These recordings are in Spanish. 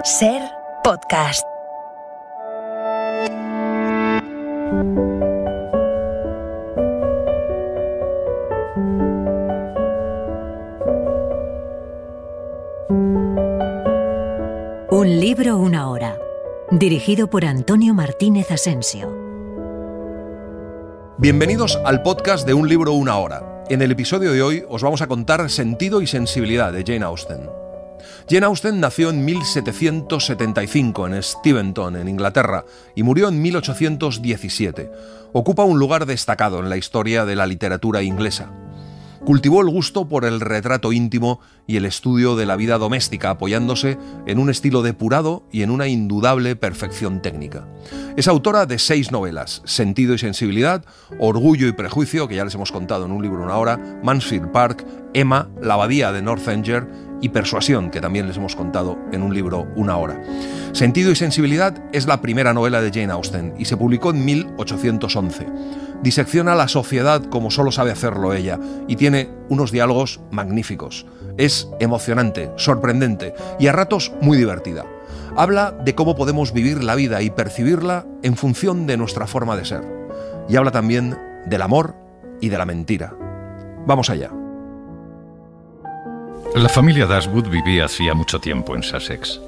Ser podcast. Un libro, una hora. Dirigido por Antonio Martínez Asensio. Bienvenidos al podcast de Un libro, una hora. En el episodio de hoy os vamos a contar Sentido y sensibilidad de Jane Austen. Jane Austen nació en 1775 en Steventon, en Inglaterra, y murió en 1817. Ocupa un lugar destacado en la historia de la literatura inglesa. Cultivó el gusto por el retrato íntimo y el estudio de la vida doméstica, apoyándose en un estilo depurado y en una indudable perfección técnica. Es autora de 6 novelas: Sentido y sensibilidad, Orgullo y prejuicio, que ya les hemos contado en Un libro, una hora, Mansfield Park, Emma, La abadía de Northanger y Persuasión, que también les hemos contado en Un libro, una hora. Sentido y sensibilidad es la primera novela de Jane Austen y se publicó en 1811. Disecciona la sociedad como solo sabe hacerlo ella y tiene unos diálogos magníficos. Es emocionante, sorprendente y a ratos muy divertida. Habla de cómo podemos vivir la vida y percibirla en función de nuestra forma de ser. Y habla también del amor y de la mentira. Vamos allá. La familia Dashwood vivía hacía mucho tiempo en Sussex.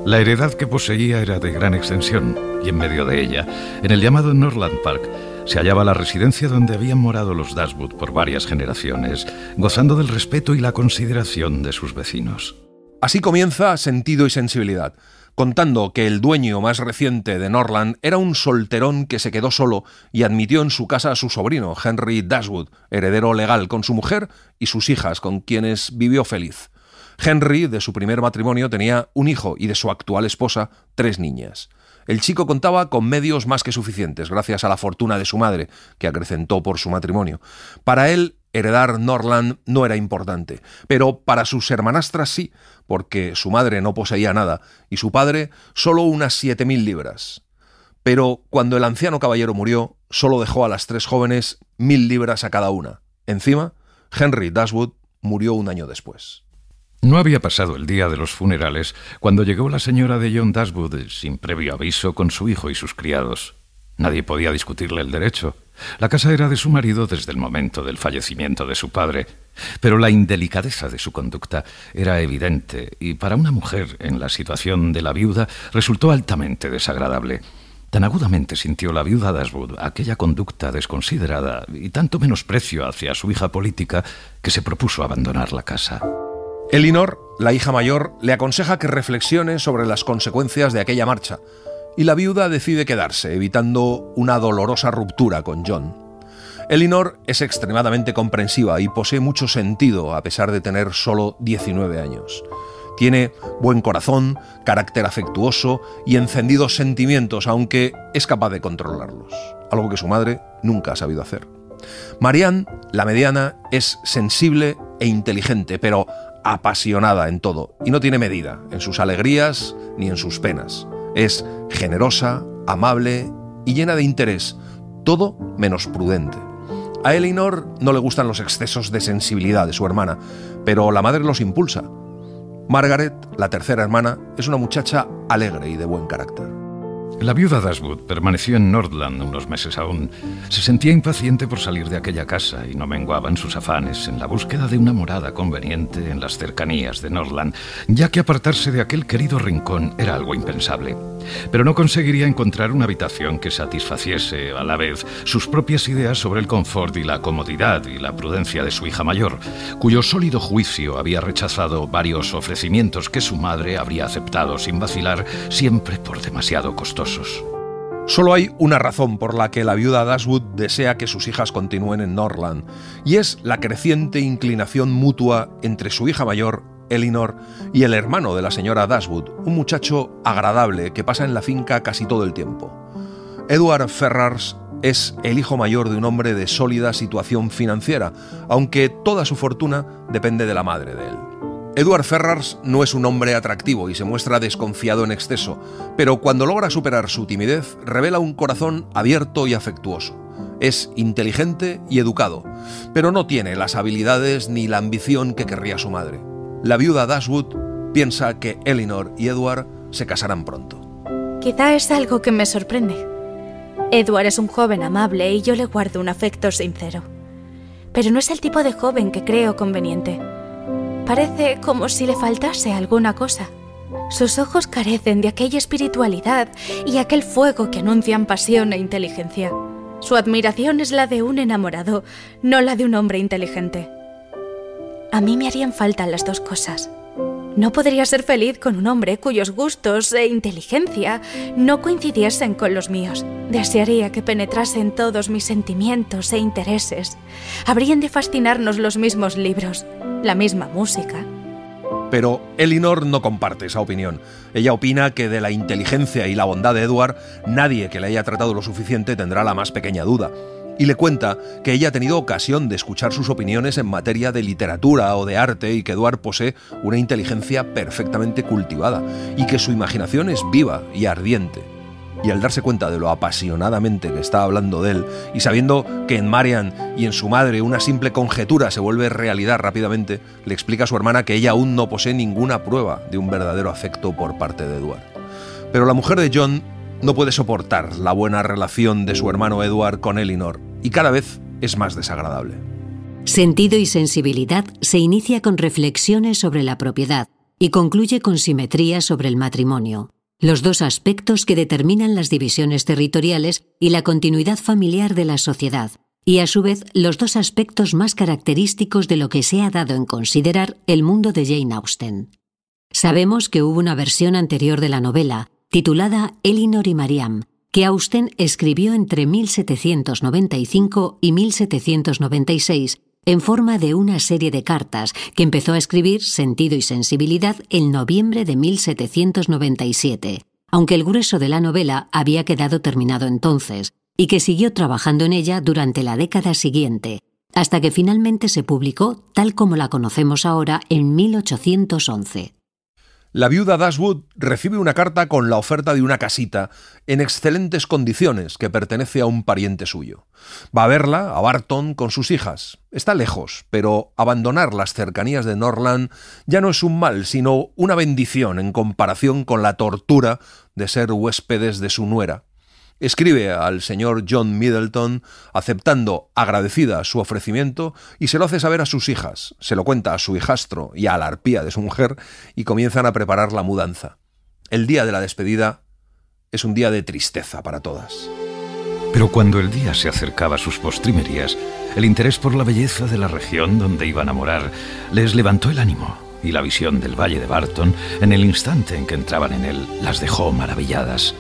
La heredad que poseía era de gran extensión y en medio de ella, en el llamado Norland Park, se hallaba la residencia donde habían morado los Dashwood por varias generaciones, gozando del respeto y la consideración de sus vecinos. Así comienza Sentido y sensibilidad, contando que el dueño más reciente de Norland era un solterón que se quedó solo y admitió en su casa a su sobrino, Henry Dashwood, heredero legal, con su mujer y sus hijas, con quienes vivió feliz. Henry, de su primer matrimonio, tenía un hijo y de su actual esposa, 3 niñas. El chico contaba con medios más que suficientes, gracias a la fortuna de su madre, que acrecentó por su matrimonio. Para él, heredar Norland no era importante, pero para sus hermanastras sí, porque su madre no poseía nada y su padre solo unas 7.000 libras. Pero cuando el anciano caballero murió, solo dejó a las 3 jóvenes 1.000 libras a cada una. Encima, Henry Dashwood murió un año después. No había pasado el día de los funerales cuando llegó la señora de John Dashwood sin previo aviso con su hijo y sus criados. Nadie podía discutirle el derecho. La casa era de su marido desde el momento del fallecimiento de su padre, pero la indelicadeza de su conducta era evidente y para una mujer en la situación de la viuda resultó altamente desagradable. Tan agudamente sintió la viuda Dashwood aquella conducta desconsiderada y tanto menosprecio hacia su hija política que se propuso abandonar la casa. Elinor, la hija mayor, le aconseja que reflexione sobre las consecuencias de aquella marcha, y la viuda decide quedarse, evitando una dolorosa ruptura con John. Elinor es extremadamente comprensiva y posee mucho sentido a pesar de tener solo 19 años. Tiene buen corazón, carácter afectuoso y encendidos sentimientos, aunque es capaz de controlarlos, algo que su madre nunca ha sabido hacer. Marianne, la mediana, es sensible e inteligente, pero apasionada en todo, y no tiene medida en sus alegrías ni en sus penas. Es generosa, amable y llena de interés, todo menos prudente. A Elinor no le gustan los excesos de sensibilidad de su hermana, pero la madre los impulsa. Margaret, la tercera hermana, es una muchacha alegre y de buen carácter. La viuda Dashwood permaneció en Northland unos meses aún. Se sentía impaciente por salir de aquella casa y no menguaban sus afanes en la búsqueda de una morada conveniente en las cercanías de Northland, ya que apartarse de aquel querido rincón era algo impensable. Pero no conseguiría encontrar una habitación que satisfaciese a la vez sus propias ideas sobre el confort y la comodidad y la prudencia de su hija mayor, cuyo sólido juicio había rechazado varios ofrecimientos que su madre habría aceptado sin vacilar, siempre por demasiado costosos. Solo hay una razón por la que la viuda Dashwood desea que sus hijas continúen en Northland, y es la creciente inclinación mutua entre su hija mayor, Elinor, y el hermano de la señora Dashwood, un muchacho agradable que pasa en la finca casi todo el tiempo. Edward Ferrars es el hijo mayor de un hombre de sólida situación financiera, aunque toda su fortuna depende de la madre de él. Edward Ferrars no es un hombre atractivo y se muestra desconfiado en exceso, pero cuando logra superar su timidez, revela un corazón abierto y afectuoso. Es inteligente y educado, pero no tiene las habilidades ni la ambición que querría su madre. La viuda Dashwood piensa que Elinor y Edward se casarán pronto. Quizá es algo que me sorprende. Edward es un joven amable y yo le guardo un afecto sincero. Pero no es el tipo de joven que creo conveniente. Parece como si le faltase alguna cosa. Sus ojos carecen de aquella espiritualidad y aquel fuego que anuncian pasión e inteligencia. Su admiración es la de un enamorado, no la de un hombre inteligente. A mí me harían falta las dos cosas. No podría ser feliz con un hombre cuyos gustos e inteligencia no coincidiesen con los míos. Desearía que penetrasen todos mis sentimientos e intereses. Habrían de fascinarnos los mismos libros, la misma música. Pero Elinor no comparte esa opinión. Ella opina que de la inteligencia y la bondad de Edward, nadie que le haya tratado lo suficiente tendrá la más pequeña duda. Y le cuenta que ella ha tenido ocasión de escuchar sus opiniones en materia de literatura o de arte y que Edward posee una inteligencia perfectamente cultivada y que su imaginación es viva y ardiente. Y al darse cuenta de lo apasionadamente que está hablando de él y sabiendo que en Marian y en su madre una simple conjetura se vuelve realidad rápidamente, le explica a su hermana que ella aún no posee ninguna prueba de un verdadero afecto por parte de Edward. Pero la mujer de John no puede soportar la buena relación de su hermano Edward con Elinor y cada vez es más desagradable. Sentido y sensibilidad se inicia con reflexiones sobre la propiedad y concluye con simetría sobre el matrimonio, los dos aspectos que determinan las divisiones territoriales y la continuidad familiar de la sociedad, y a su vez los dos aspectos más característicos de lo que se ha dado en considerar el mundo de Jane Austen. Sabemos que hubo una versión anterior de la novela, titulada Elinor y Mariam, que Austen escribió entre 1795 y 1796 en forma de una serie de cartas que empezó a escribir Sentido y sensibilidad en noviembre de 1797, aunque el grueso de la novela había quedado terminado entonces, y que siguió trabajando en ella durante la década siguiente, hasta que finalmente se publicó tal como la conocemos ahora en 1811. La viuda Dashwood recibe una carta con la oferta de una casita en excelentes condiciones que pertenece a un pariente suyo. Va a verla, a Barton, con sus hijas. Está lejos, pero abandonar las cercanías de Norland ya no es un mal, sino una bendición en comparación con la tortura de ser huéspedes de su nuera. Escribe al señor John Middleton aceptando agradecida su ofrecimiento y se lo hace saber a sus hijas, se lo cuenta a su hijastro y a la arpía de su mujer y comienzan a preparar la mudanza. El día de la despedida es un día de tristeza para todas. Pero cuando el día se acercaba a sus postrimerías, el interés por la belleza de la región donde iban a morar les levantó el ánimo y la visión del valle de Barton, en el instante en que entraban en él, las dejó maravilladas.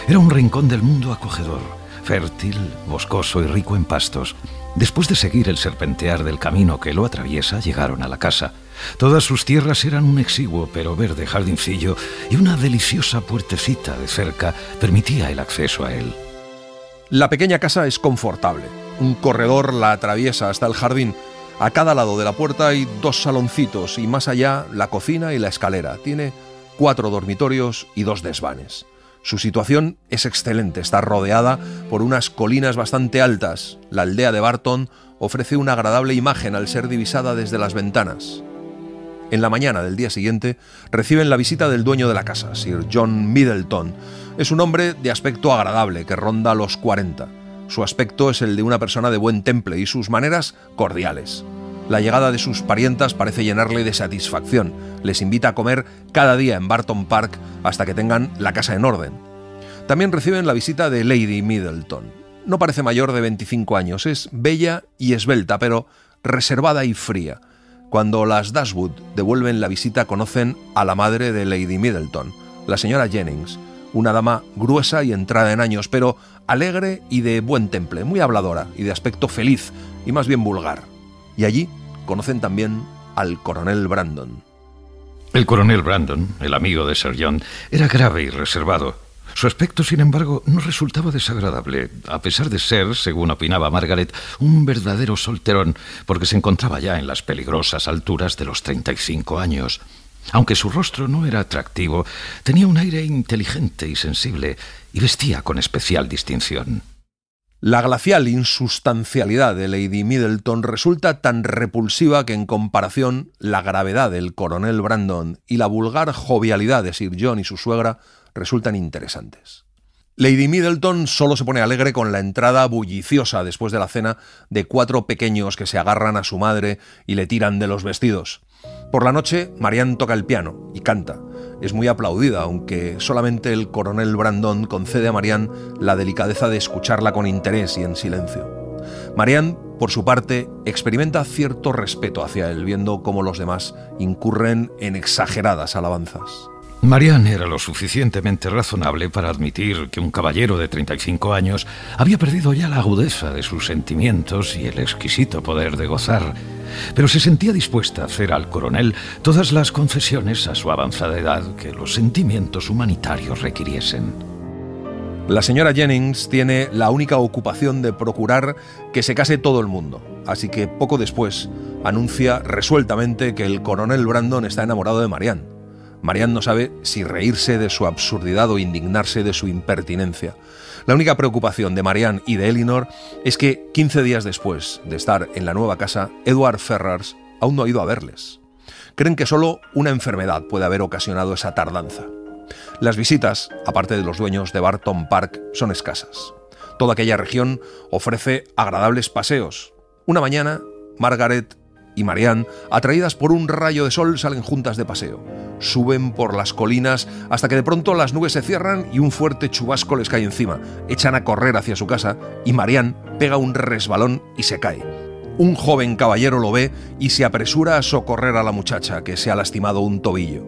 Era un rincón del mundo acogedor, fértil, boscoso y rico en pastos. Después de seguir el serpentear del camino que lo atraviesa, llegaron a la casa. Todas sus tierras eran un exiguo pero verde jardincillo y una deliciosa puertecita de cerca permitía el acceso a él. La pequeña casa es confortable. Un corredor la atraviesa hasta el jardín. A cada lado de la puerta hay 2 saloncitos y más allá la cocina y la escalera. Tiene 4 dormitorios y 2 desvanes. Su situación es excelente, está rodeada por unas colinas bastante altas. La aldea de Barton ofrece una agradable imagen al ser divisada desde las ventanas. En la mañana del día siguiente reciben la visita del dueño de la casa, Sir John Middleton. Es un hombre de aspecto agradable que ronda los 40. Su aspecto es el de una persona de buen temple y sus maneras cordiales. La llegada de sus parientas parece llenarle de satisfacción. Les invita a comer cada día en Barton Park hasta que tengan la casa en orden. También reciben la visita de Lady Middleton. No parece mayor de 25 años, es bella y esbelta, pero reservada y fría. Cuando las Dashwood devuelven la visita conocen a la madre de Lady Middleton, la señora Jennings, una dama gruesa y entrada en años, pero alegre y de buen temple, muy habladora y de aspecto feliz y más bien vulgar. Y allí conocen también al coronel Brandon. El coronel Brandon, el amigo de Sir John, era grave y reservado. Su aspecto, sin embargo, no resultaba desagradable, a pesar de ser, según opinaba Margaret, un verdadero solterón, porque se encontraba ya en las peligrosas alturas de los 35 años. Aunque su rostro no era atractivo, tenía un aire inteligente y sensible, y vestía con especial distinción. La glacial insustancialidad de Lady Middleton resulta tan repulsiva que en comparación la gravedad del coronel Brandon y la vulgar jovialidad de Sir John y su suegra resultan interesantes. Lady Middleton solo se pone alegre con la entrada bulliciosa después de la cena de 4 pequeños que se agarran a su madre y le tiran de los vestidos. Por la noche, Marianne toca el piano y canta. Es muy aplaudida, aunque solamente el coronel Brandon concede a Marianne la delicadeza de escucharla con interés y en silencio. Marianne, por su parte, experimenta cierto respeto hacia él, viendo cómo los demás incurren en exageradas alabanzas. Marianne era lo suficientemente razonable para admitir que un caballero de 35 años había perdido ya la agudeza de sus sentimientos y el exquisito poder de gozar, pero se sentía dispuesta a hacer al coronel todas las concesiones a su avanzada edad que los sentimientos humanitarios requiriesen. La señora Jennings tiene la única ocupación de procurar que se case todo el mundo, así que poco después anuncia resueltamente que el coronel Brandon está enamorado de Marianne. Marianne no sabe si reírse de su absurdidad o indignarse de su impertinencia. La única preocupación de Marianne y de Elinor es que 15 días después de estar en la nueva casa, Edward Ferrars aún no ha ido a verles. Creen que solo una enfermedad puede haber ocasionado esa tardanza. Las visitas, aparte de los dueños de Barton Park, son escasas. Toda aquella región ofrece agradables paseos. Una mañana, Margaret y Marianne, atraídas por un rayo de sol, salen juntas de paseo. Suben por las colinas hasta que de pronto las nubes se cierran y un fuerte chubasco les cae encima. Echan a correr hacia su casa y Marianne pega un resbalón y se cae. Un joven caballero lo ve y se apresura a socorrer a la muchacha, que se ha lastimado un tobillo.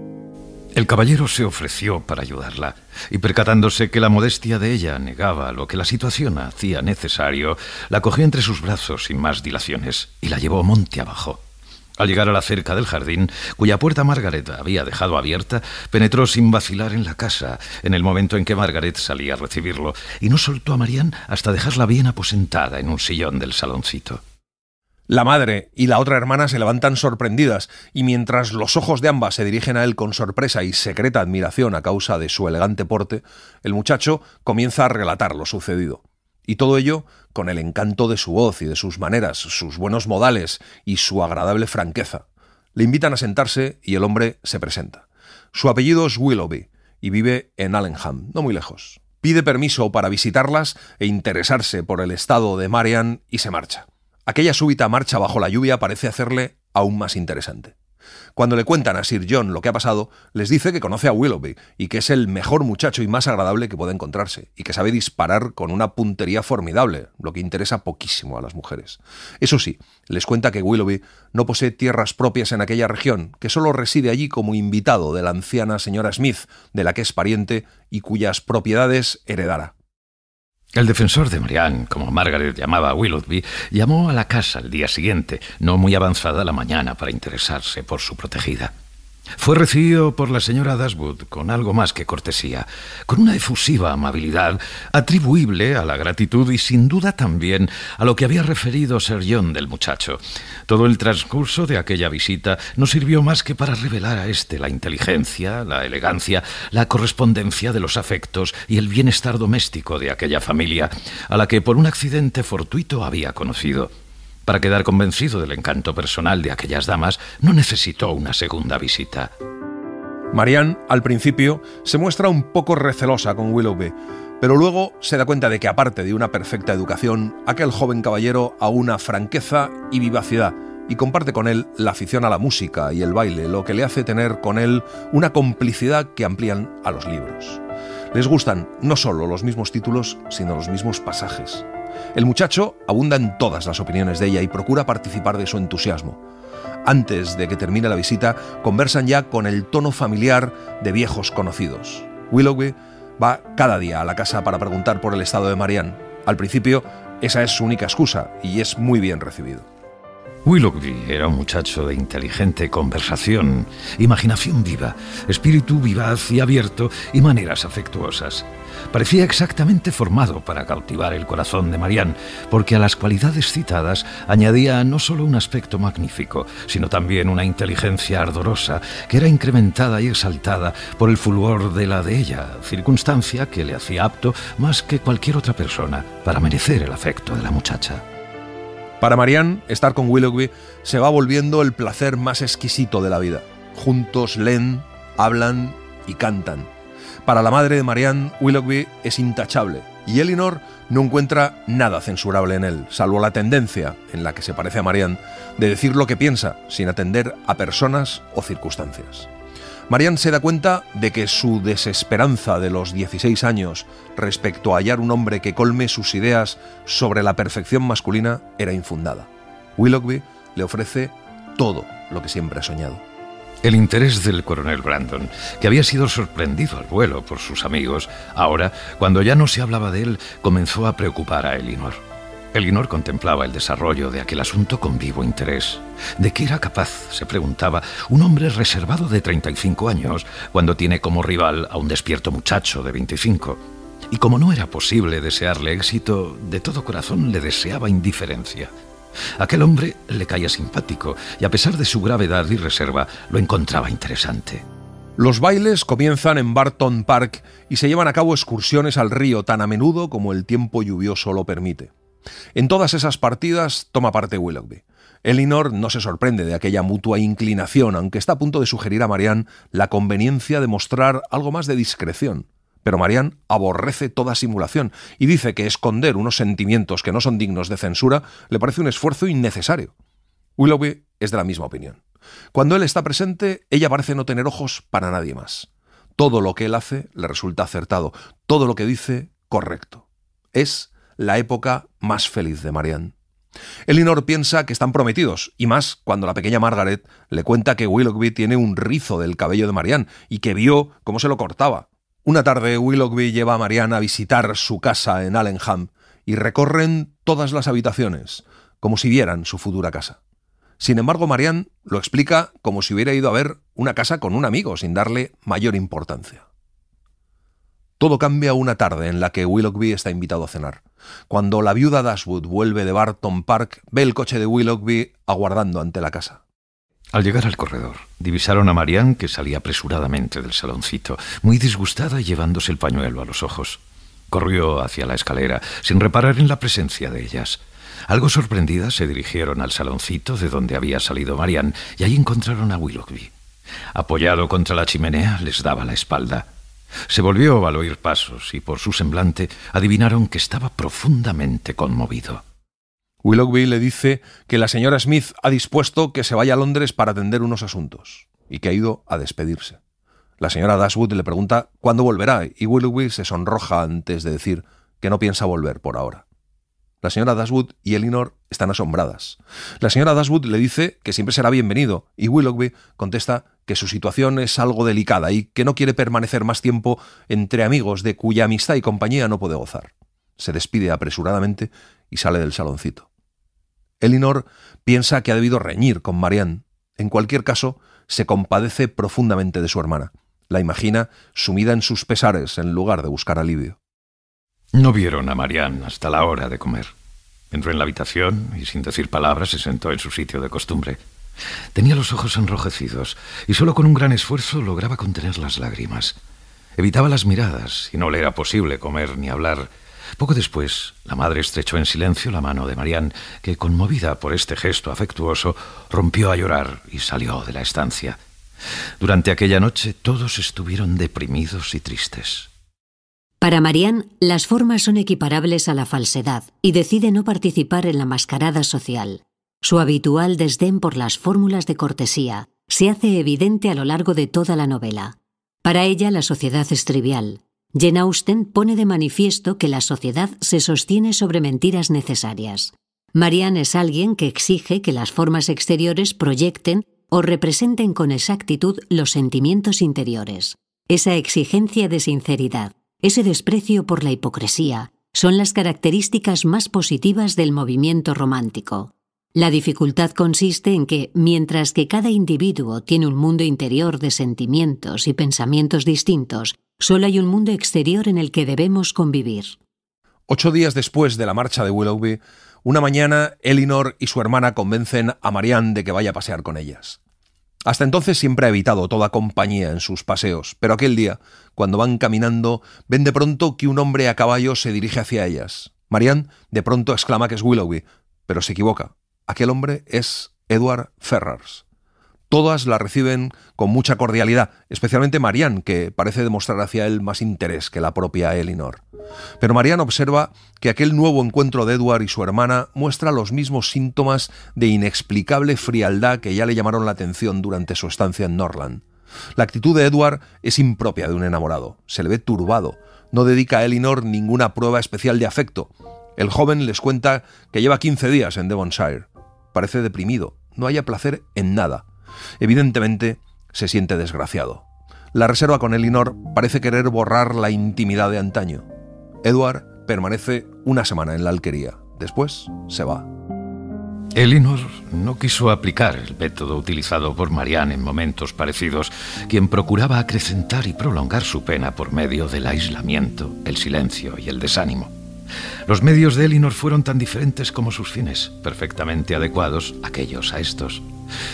El caballero se ofreció para ayudarla, y percatándose que la modestia de ella negaba lo que la situación hacía necesario, la cogió entre sus brazos sin más dilaciones y la llevó monte abajo. Al llegar a la cerca del jardín, cuya puerta Margaret había dejado abierta, penetró sin vacilar en la casa, en el momento en que Margaret salía a recibirlo, y no soltó a Marianne hasta dejarla bien aposentada en un sillón del saloncito. La madre y la otra hermana se levantan sorprendidas, y mientras los ojos de ambas se dirigen a él con sorpresa y secreta admiración a causa de su elegante porte, el muchacho comienza a relatar lo sucedido. Y todo ello con el encanto de su voz y de sus maneras, sus buenos modales y su agradable franqueza. Le invitan a sentarse y el hombre se presenta. Su apellido es Willoughby y vive en Allenham, no muy lejos. Pide permiso para visitarlas e interesarse por el estado de Marianne y se marcha. Aquella súbita marcha bajo la lluvia parece hacerle aún más interesante. Cuando le cuentan a Sir John lo que ha pasado, les dice que conoce a Willoughby y que es el mejor muchacho y más agradable que puede encontrarse, y que sabe disparar con una puntería formidable, lo que interesa poquísimo a las mujeres. Eso sí, les cuenta que Willoughby no posee tierras propias en aquella región, que solo reside allí como invitado de la anciana señora Smith, de la que es pariente y cuyas propiedades heredará. El defensor de Marianne, como Margaret llamaba a Willoughby, llamó a la casa al día siguiente, no muy avanzada la mañana, para interesarse por su protegida. Fue recibido por la señora Dashwood con algo más que cortesía, con una efusiva amabilidad atribuible a la gratitud y sin duda también a lo que había referido Sir John del muchacho. Todo el transcurso de aquella visita no sirvió más que para revelar a éste la inteligencia, la elegancia, la correspondencia de los afectos y el bienestar doméstico de aquella familia, a la que por un accidente fortuito había conocido. Para quedar convencido del encanto personal de aquellas damas, no necesitó una segunda visita. Marianne, al principio, se muestra un poco recelosa con Willoughby, pero luego se da cuenta de que, aparte de una perfecta educación, aquel joven caballero aúna franqueza y vivacidad, y comparte con él la afición a la música y el baile, lo que le hace tener con él una complicidad que amplían a los libros. Les gustan no solo los mismos títulos, sino los mismos pasajes. El muchacho abunda en todas las opiniones de ella y procura participar de su entusiasmo. Antes de que termine la visita, conversan ya con el tono familiar de viejos conocidos. Willoughby va cada día a la casa para preguntar por el estado de Marianne. Al principio, esa es su única excusa y es muy bien recibido. Willoughby era un muchacho de inteligente conversación, imaginación viva, espíritu vivaz y abierto y maneras afectuosas. Parecía exactamente formado para cautivar el corazón de Marianne, porque a las cualidades citadas añadía no solo un aspecto magnífico, sino también una inteligencia ardorosa, que era incrementada y exaltada por el fulgor de la de ella, circunstancia que le hacía apto más que cualquier otra persona para merecer el afecto de la muchacha. Para Marianne, estar con Willoughby se va volviendo el placer más exquisito de la vida. Juntos leen, hablan y cantan. Para la madre de Marianne, Willoughby es intachable y Elinor no encuentra nada censurable en él, salvo la tendencia, en la que se parece a Marianne, de decir lo que piensa sin atender a personas o circunstancias. Marianne se da cuenta de que su desesperanza de los 16 años respecto a hallar un hombre que colme sus ideas sobre la perfección masculina era infundada. Willoughby le ofrece todo lo que siempre ha soñado. El interés del coronel Brandon, que había sido sorprendido al vuelo por sus amigos, ahora, cuando ya no se hablaba de él, comenzó a preocupar a Elinor. Elinor contemplaba el desarrollo de aquel asunto con vivo interés. ¿De qué era capaz, se preguntaba, un hombre reservado de 35 años cuando tiene como rival a un despierto muchacho de 25? Y como no era posible desearle éxito, de todo corazón le deseaba indiferencia. Aquel hombre le caía simpático y, a pesar de su gravedad y reserva, lo encontraba interesante. Los bailes comienzan en Barton Park y se llevan a cabo excursiones al río tan a menudo como el tiempo lluvioso lo permite. En todas esas partidas toma parte Willoughby. Elinor no se sorprende de aquella mutua inclinación, aunque está a punto de sugerir a Marianne la conveniencia de mostrar algo más de discreción. Pero Marianne aborrece toda simulación y dice que esconder unos sentimientos que no son dignos de censura le parece un esfuerzo innecesario. Willoughby es de la misma opinión. Cuando él está presente, ella parece no tener ojos para nadie más. Todo lo que él hace le resulta acertado, todo lo que dice, correcto. Es la época más feliz de Marianne. Elinor piensa que están prometidos, y más cuando la pequeña Margaret le cuenta que Willoughby tiene un rizo del cabello de Marianne y que vio cómo se lo cortaba. Una tarde, Willoughby lleva a Marianne a visitar su casa en Allenham y recorren todas las habitaciones, como si vieran su futura casa. Sin embargo, Marianne lo explica como si hubiera ido a ver una casa con un amigo, sin darle mayor importancia. Todo cambia una tarde en la que Willoughby está invitado a cenar. Cuando la viuda Dashwood vuelve de Barton Park, ve el coche de Willoughby aguardando ante la casa. Al llegar al corredor, divisaron a Marianne, que salía apresuradamente del saloncito, muy disgustada y llevándose el pañuelo a los ojos. Corrió hacia la escalera, sin reparar en la presencia de ellas. Algo sorprendidas, se dirigieron al saloncito de donde había salido Marianne y allí encontraron a Willoughby. Apoyado contra la chimenea, les daba la espalda. Se volvió al oír pasos y por su semblante adivinaron que estaba profundamente conmovido. Willoughby le dice que la señora Smith ha dispuesto que se vaya a Londres para atender unos asuntos y que ha ido a despedirse. La señora Dashwood le pregunta cuándo volverá y Willoughby se sonroja antes de decir que no piensa volver por ahora. La señora Dashwood y Elinor están asombradas. La señora Dashwood le dice que siempre será bienvenido y Willoughby contesta que su situación es algo delicada y que no quiere permanecer más tiempo entre amigos de cuya amistad y compañía no puede gozar. Se despide apresuradamente y sale del saloncito. Elinor piensa que ha debido reñir con Marianne. En cualquier caso, se compadece profundamente de su hermana. La imagina sumida en sus pesares en lugar de buscar alivio. No vieron a Marianne hasta la hora de comer. Entró en la habitación y, sin decir palabras, se sentó en su sitio de costumbre. Tenía los ojos enrojecidos y solo con un gran esfuerzo lograba contener las lágrimas. Evitaba las miradas y no le era posible comer ni hablar. Poco después, la madre estrechó en silencio la mano de Marianne, que, conmovida por este gesto afectuoso, rompió a llorar y salió de la estancia. Durante aquella noche todos estuvieron deprimidos y tristes. Para Marianne, las formas son equiparables a la falsedad y decide no participar en la mascarada social. Su habitual desdén por las fórmulas de cortesía se hace evidente a lo largo de toda la novela. Para ella, la sociedad es trivial. Jane Austen pone de manifiesto que la sociedad se sostiene sobre mentiras necesarias. Marianne es alguien que exige que las formas exteriores proyecten o representen con exactitud los sentimientos interiores. Esa exigencia de sinceridad, ese desprecio por la hipocresía, son las características más positivas del movimiento romántico. La dificultad consiste en que, mientras que cada individuo tiene un mundo interior de sentimientos y pensamientos distintos, solo hay un mundo exterior en el que debemos convivir. 8 días después de la marcha de Willoughby, una mañana Elinor y su hermana convencen a Marianne de que vaya a pasear con ellas. Hasta entonces siempre ha evitado toda compañía en sus paseos, pero aquel día, cuando van caminando, ven de pronto que un hombre a caballo se dirige hacia ellas. Marianne de pronto exclama que es Willoughby, pero se equivoca. Aquel hombre es Edward Ferrars. Todas la reciben con mucha cordialidad, especialmente Marianne, que parece demostrar hacia él más interés que la propia Elinor. Pero Marianne observa que aquel nuevo encuentro de Edward y su hermana muestra los mismos síntomas de inexplicable frialdad que ya le llamaron la atención durante su estancia en Norland. La actitud de Edward es impropia de un enamorado. Se le ve turbado. No dedica a Elinor ninguna prueba especial de afecto. El joven les cuenta que lleva 15 días en Devonshire. Parece deprimido. No halla placer en nada. Evidentemente, se siente desgraciado. La reserva con Elinor parece querer borrar la intimidad de antaño. Edward permanece una semana en la alquería. Después se va. Elinor no quiso aplicar el método utilizado por Marianne en momentos parecidos, quien procuraba acrecentar y prolongar su pena por medio del aislamiento, el silencio y el desánimo. Los medios de Elinor fueron tan diferentes como sus fines, perfectamente adecuados aquellos a estos.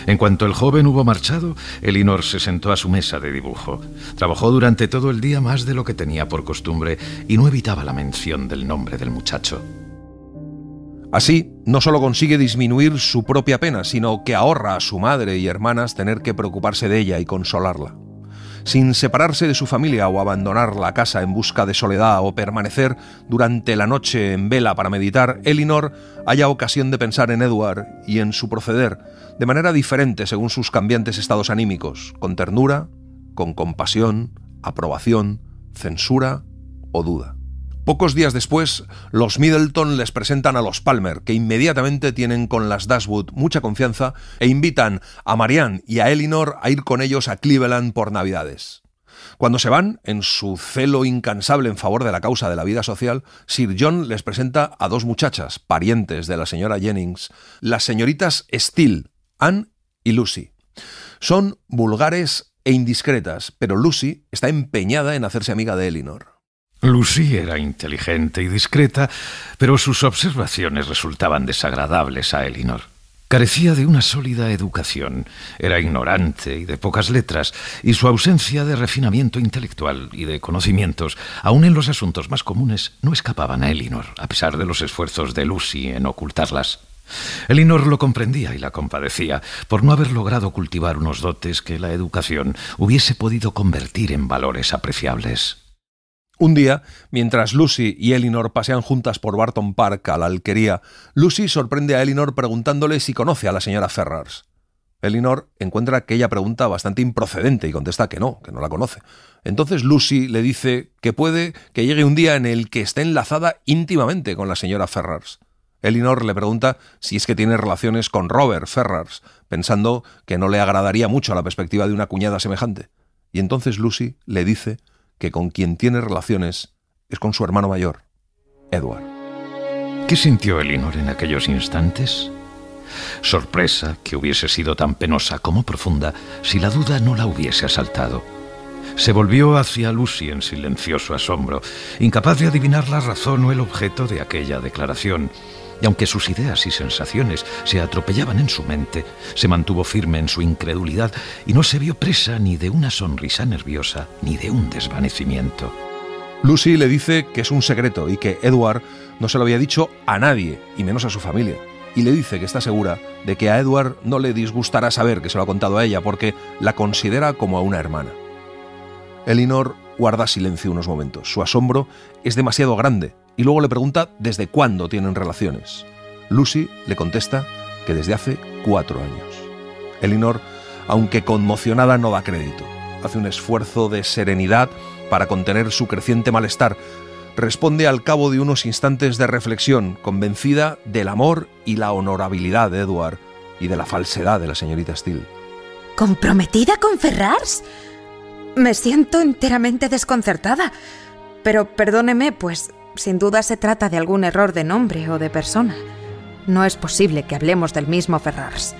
En cuanto el joven hubo marchado, Elinor se sentó a su mesa de dibujo. Trabajó durante todo el día más de lo que tenía por costumbre y no evitaba la mención del nombre del muchacho. Así, no solo consigue disminuir su propia pena, sino que ahorra a su madre y hermanas tener que preocuparse de ella y consolarla. Sin separarse de su familia o abandonar la casa en busca de soledad o permanecer durante la noche en vela para meditar, Elinor halla ocasión de pensar en Edward y en su proceder, de manera diferente según sus cambiantes estados anímicos, con ternura, con compasión, aprobación, censura o duda. Pocos días después, los Middleton les presentan a los Palmer, que inmediatamente tienen con las Dashwood mucha confianza e invitan a Marianne y a Elinor a ir con ellos a Cleveland por Navidades. Cuando se van, en su celo incansable en favor de la causa de la vida social, Sir John les presenta a 2 muchachas, parientes de la señora Jennings, las señoritas Steele, Anne y Lucy. Son vulgares e indiscretas, pero Lucy está empeñada en hacerse amiga de Elinor. Lucy era inteligente y discreta, pero sus observaciones resultaban desagradables a Elinor. Carecía de una sólida educación, era ignorante y de pocas letras, y su ausencia de refinamiento intelectual y de conocimientos, aun en los asuntos más comunes, no escapaban a Elinor, a pesar de los esfuerzos de Lucy en ocultarlas. Elinor lo comprendía y la compadecía por no haber logrado cultivar unos dotes que la educación hubiese podido convertir en valores apreciables. Un día, mientras Lucy y Elinor pasean juntas por Barton Park a la alquería, Lucy sorprende a Elinor preguntándole si conoce a la señora Ferrars. Elinor encuentra aquella pregunta bastante improcedente y contesta que no la conoce. Entonces Lucy le dice que puede que llegue un día en el que esté enlazada íntimamente con la señora Ferrars. Elinor le pregunta si es que tiene relaciones con Robert Ferrars, pensando que no le agradaría mucho la perspectiva de una cuñada semejante. Y entonces Lucy le dice que con quien tiene relaciones es con su hermano mayor, Edward. ¿Qué sintió Elinor en aquellos instantes? Sorpresa, que hubiese sido tan penosa como profunda si la duda no la hubiese asaltado. Se volvió hacia Lucy en silencioso asombro, incapaz de adivinar la razón o el objeto de aquella declaración. Y aunque sus ideas y sensaciones se atropellaban en su mente, se mantuvo firme en su incredulidad y no se vio presa ni de una sonrisa nerviosa ni de un desvanecimiento. Lucy le dice que es un secreto y que Edward no se lo había dicho a nadie, y menos a su familia. Y le dice que está segura de que a Edward no le disgustará saber que se lo ha contado a ella porque la considera como a una hermana. Elinor guarda silencio unos momentos. Su asombro es demasiado grande y luego le pregunta desde cuándo tienen relaciones. Lucy le contesta que desde hace 4 años. Elinor, aunque conmocionada, no da crédito. Hace un esfuerzo de serenidad para contener su creciente malestar. Responde al cabo de unos instantes de reflexión, convencida del amor y la honorabilidad de Edward y de la falsedad de la señorita Steele. ¿Comprometida con Ferrars? Me siento enteramente desconcertada. Pero perdóneme, pues sin duda se trata de algún error de nombre o de persona. No es posible que hablemos del mismo Ferrars.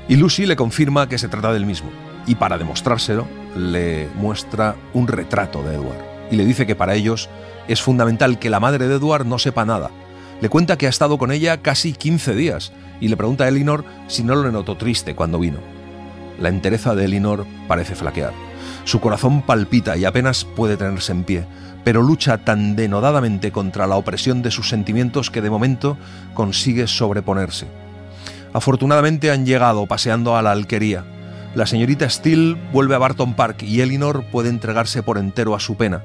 Y Lucy le confirma que se trata del mismo. Y para demostrárselo, le muestra un retrato de Edward. Y le dice que para ellos es fundamental que la madre de Edward no sepa nada. Le cuenta que ha estado con ella casi 15 días y le pregunta a Elinor si no lo notó triste cuando vino. La entereza de Elinor parece flaquear. Su corazón palpita y apenas puede tenerse en pie, pero lucha tan denodadamente contra la opresión de sus sentimientos que de momento consigue sobreponerse. Afortunadamente han llegado paseando a la alquería. La señorita Steele vuelve a Barton Park y Elinor puede entregarse por entero a su pena,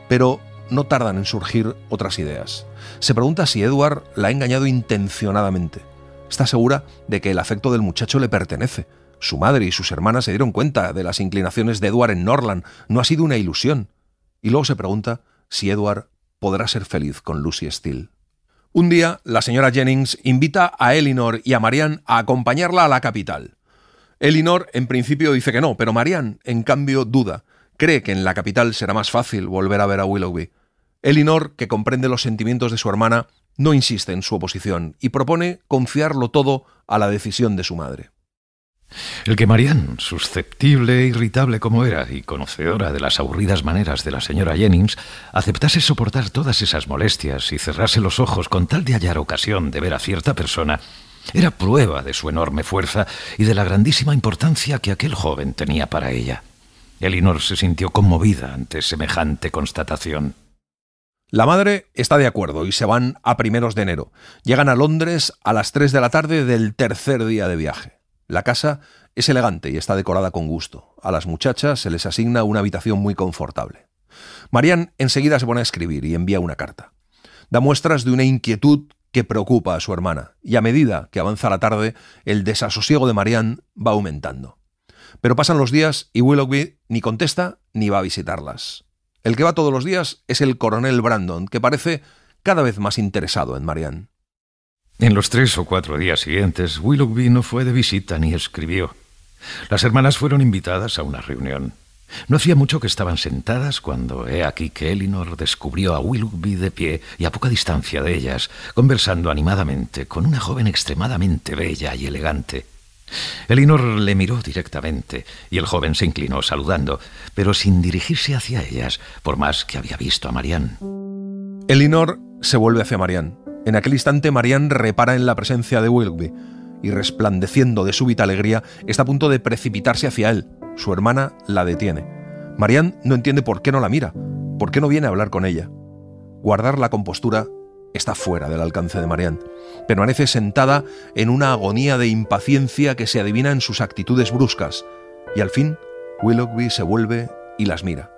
pero no tardan en surgir otras ideas. Se pregunta si Edward la ha engañado intencionadamente. Está segura de que el afecto del muchacho le pertenece. Su madre y sus hermanas se dieron cuenta de las inclinaciones de Edward en Norland. No ha sido una ilusión. Y luego se pregunta si Edward podrá ser feliz con Lucy Steele. Un día, la señora Jennings invita a Elinor y a Marianne a acompañarla a la capital. Elinor, en principio, dice que no, pero Marianne, en cambio, duda. Cree que en la capital será más fácil volver a ver a Willoughby. Elinor, que comprende los sentimientos de su hermana, no insiste en su oposición y propone confiarlo todo a la decisión de su madre. El que Marianne, susceptible e irritable como era y conocedora de las aburridas maneras de la señora Jennings, aceptase soportar todas esas molestias y cerrase los ojos con tal de hallar ocasión de ver a cierta persona, era prueba de su enorme fuerza y de la grandísima importancia que aquel joven tenía para ella. Elinor se sintió conmovida ante semejante constatación. La madre está de acuerdo y se van a primeros de enero. Llegan a Londres a las 3 de la tarde del tercer día de viaje. La casa es elegante y está decorada con gusto. A las muchachas se les asigna una habitación muy confortable. Marianne enseguida se pone a escribir y envía una carta. Da muestras de una inquietud que preocupa a su hermana, y a medida que avanza la tarde, el desasosiego de Marianne va aumentando. Pero pasan los días y Willoughby ni contesta ni va a visitarlas. El que va todos los días es el coronel Brandon, que parece cada vez más interesado en Marianne. En los 3 o 4 días siguientes, Willoughby no fue de visita ni escribió. Las hermanas fueron invitadas a una reunión. No hacía mucho que estaban sentadas cuando he aquí que Elinor descubrió a Willoughby de pie y a poca distancia de ellas, conversando animadamente con una joven extremadamente bella y elegante. Elinor le miró directamente y el joven se inclinó saludando, pero sin dirigirse hacia ellas, por más que había visto a Marianne. Elinor se vuelve hacia Marianne. En aquel instante Marianne repara en la presencia de Willoughby y, resplandeciendo de súbita alegría, está a punto de precipitarse hacia él. Su hermana la detiene. Marianne no entiende por qué no la mira, por qué no viene a hablar con ella. Guardar la compostura está fuera del alcance de Marianne. Permanece sentada en una agonía de impaciencia que se adivina en sus actitudes bruscas, y al fin Willoughby se vuelve y las mira.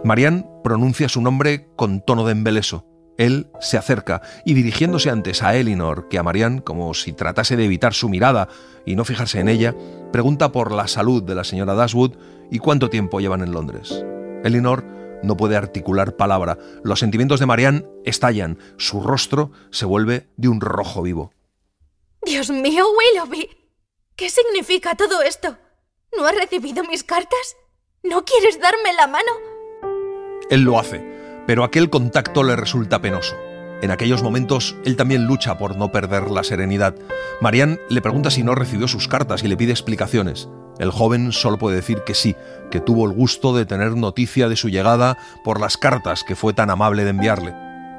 Marianne pronuncia su nombre con tono de embeleso. Él se acerca y, dirigiéndose antes a Elinor que a Marianne, como si tratase de evitar su mirada y no fijarse en ella, pregunta por la salud de la señora Dashwood y cuánto tiempo llevan en Londres. Elinor no puede articular palabra. Los sentimientos de Marianne estallan. Su rostro se vuelve de un rojo vivo. Dios mío, Willoughby, ¿qué significa todo esto? ¿No has recibido mis cartas? ¿No quieres darme la mano? Él lo hace, pero aquel contacto le resulta penoso. En aquellos momentos, él también lucha por no perder la serenidad. Marianne le pregunta si no recibió sus cartas y le pide explicaciones. El joven solo puede decir que sí, que tuvo el gusto de tener noticia de su llegada por las cartas que fue tan amable de enviarle,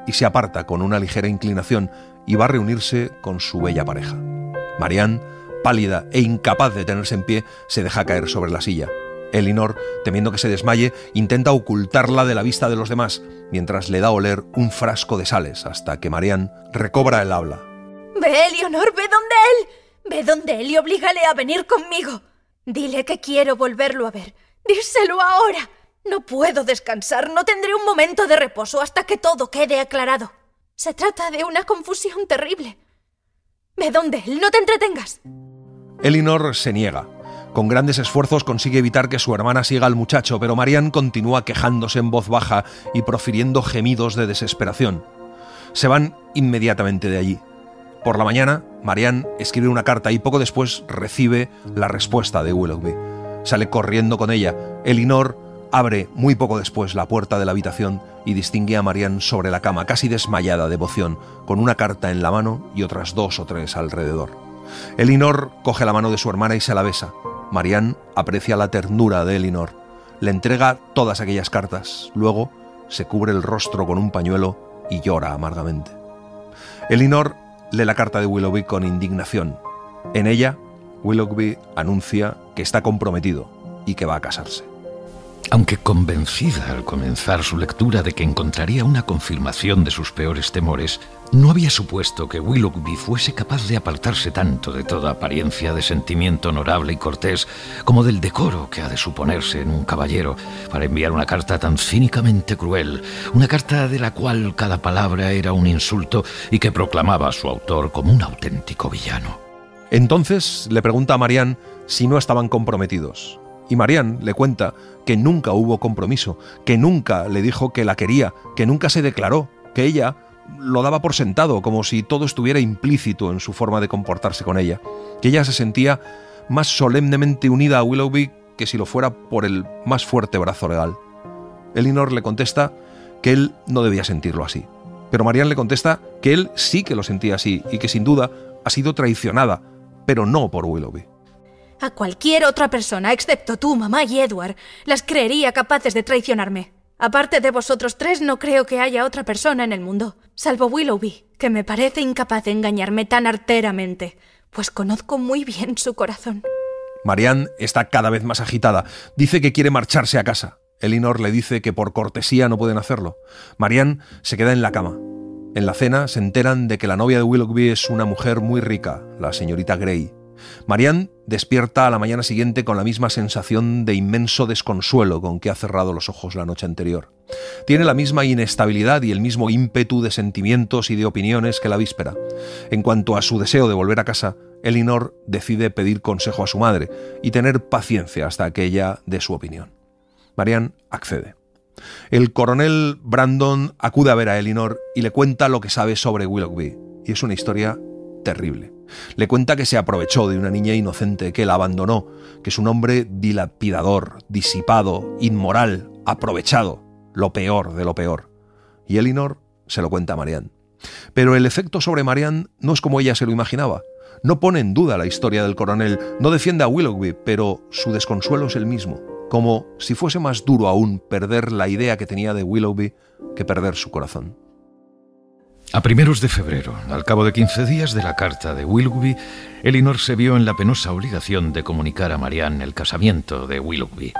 y se aparta con una ligera inclinación y va a reunirse con su bella pareja. Marianne, pálida e incapaz de tenerse en pie, se deja caer sobre la silla. Elinor, temiendo que se desmaye, intenta ocultarla de la vista de los demás, mientras le da a oler un frasco de sales, hasta que Marianne recobra el habla. Ve, Eleanor, ve donde él. Ve donde él y oblígale a venir conmigo. Dile que quiero volverlo a ver. Díselo ahora. No puedo descansar, no tendré un momento de reposo hasta que todo quede aclarado. Se trata de una confusión terrible. Ve donde él, no te entretengas. Elinor se niega. Con grandes esfuerzos consigue evitar que su hermana siga al muchacho, pero Marianne continúa quejándose en voz baja y profiriendo gemidos de desesperación. Se van inmediatamente de allí. Por la mañana, Marianne escribe una carta y poco después recibe la respuesta de Willoughby. Sale corriendo con ella. Elinor abre muy poco después la puerta de la habitación y distingue a Marianne sobre la cama, casi desmayada de emoción, con una carta en la mano y otras 2 o 3 alrededor. Elinor coge la mano de su hermana y se la besa. Marianne aprecia la ternura de Elinor. Le entrega todas aquellas cartas. Luego se cubre el rostro con un pañuelo y llora amargamente. Elinor lee la carta de Willoughby con indignación. En ella, Willoughby anuncia que está comprometido y que va a casarse. Aunque convencida al comenzar su lectura de que encontraría una confirmación de sus peores temores, no había supuesto que Willoughby fuese capaz de apartarse tanto de toda apariencia de sentimiento honorable y cortés como del decoro que ha de suponerse en un caballero para enviar una carta tan cínicamente cruel, una carta de la cual cada palabra era un insulto y que proclamaba a su autor como un auténtico villano. Entonces le pregunta a Marianne si no estaban comprometidos. Y Marianne le cuenta que nunca hubo compromiso, que nunca le dijo que la quería, que nunca se declaró, que ella lo daba por sentado, como si todo estuviera implícito en su forma de comportarse con ella, que ella se sentía más solemnemente unida a Willoughby que si lo fuera por el más fuerte brazo legal. Elinor le contesta que él no debía sentirlo así, pero Marianne le contesta que él sí que lo sentía así y que sin duda ha sido traicionada, pero no por Willoughby. A cualquier otra persona, excepto tú, mamá y Edward, las creería capaces de traicionarme. Aparte de vosotros 3, no creo que haya otra persona en el mundo, salvo Willoughby, que me parece incapaz de engañarme tan arteramente, pues conozco muy bien su corazón. Marianne está cada vez más agitada. Dice que quiere marcharse a casa. Elinor le dice que por cortesía no pueden hacerlo. Marianne se queda en la cama. En la cena se enteran de que la novia de Willoughby es una mujer muy rica, la señorita Grey. Marianne despierta a la mañana siguiente con la misma sensación de inmenso desconsuelo con que ha cerrado los ojos la noche anterior. Tiene la misma inestabilidad y el mismo ímpetu de sentimientos y de opiniones que la víspera. En cuanto a su deseo de volver a casa, Elinor decide pedir consejo a su madre y tener paciencia hasta que ella dé su opinión. Marianne accede. El coronel Brandon acude a ver a Elinor y le cuenta lo que sabe sobre Willoughby, y es una historia terrible. Le cuenta que se aprovechó de una niña inocente, que la abandonó, que es un hombre dilapidador, disipado, inmoral, aprovechado, lo peor de lo peor. Y Elinor se lo cuenta a Marianne. Pero el efecto sobre Marianne no es como ella se lo imaginaba. No pone en duda la historia del coronel, no defiende a Willoughby, pero su desconsuelo es el mismo, como si fuese más duro aún perder la idea que tenía de Willoughby que perder su corazón. A primeros de febrero, al cabo de 15 días de la carta de Willoughby, Elinor se vio en la penosa obligación de comunicar a Marianne el casamiento de Willoughby.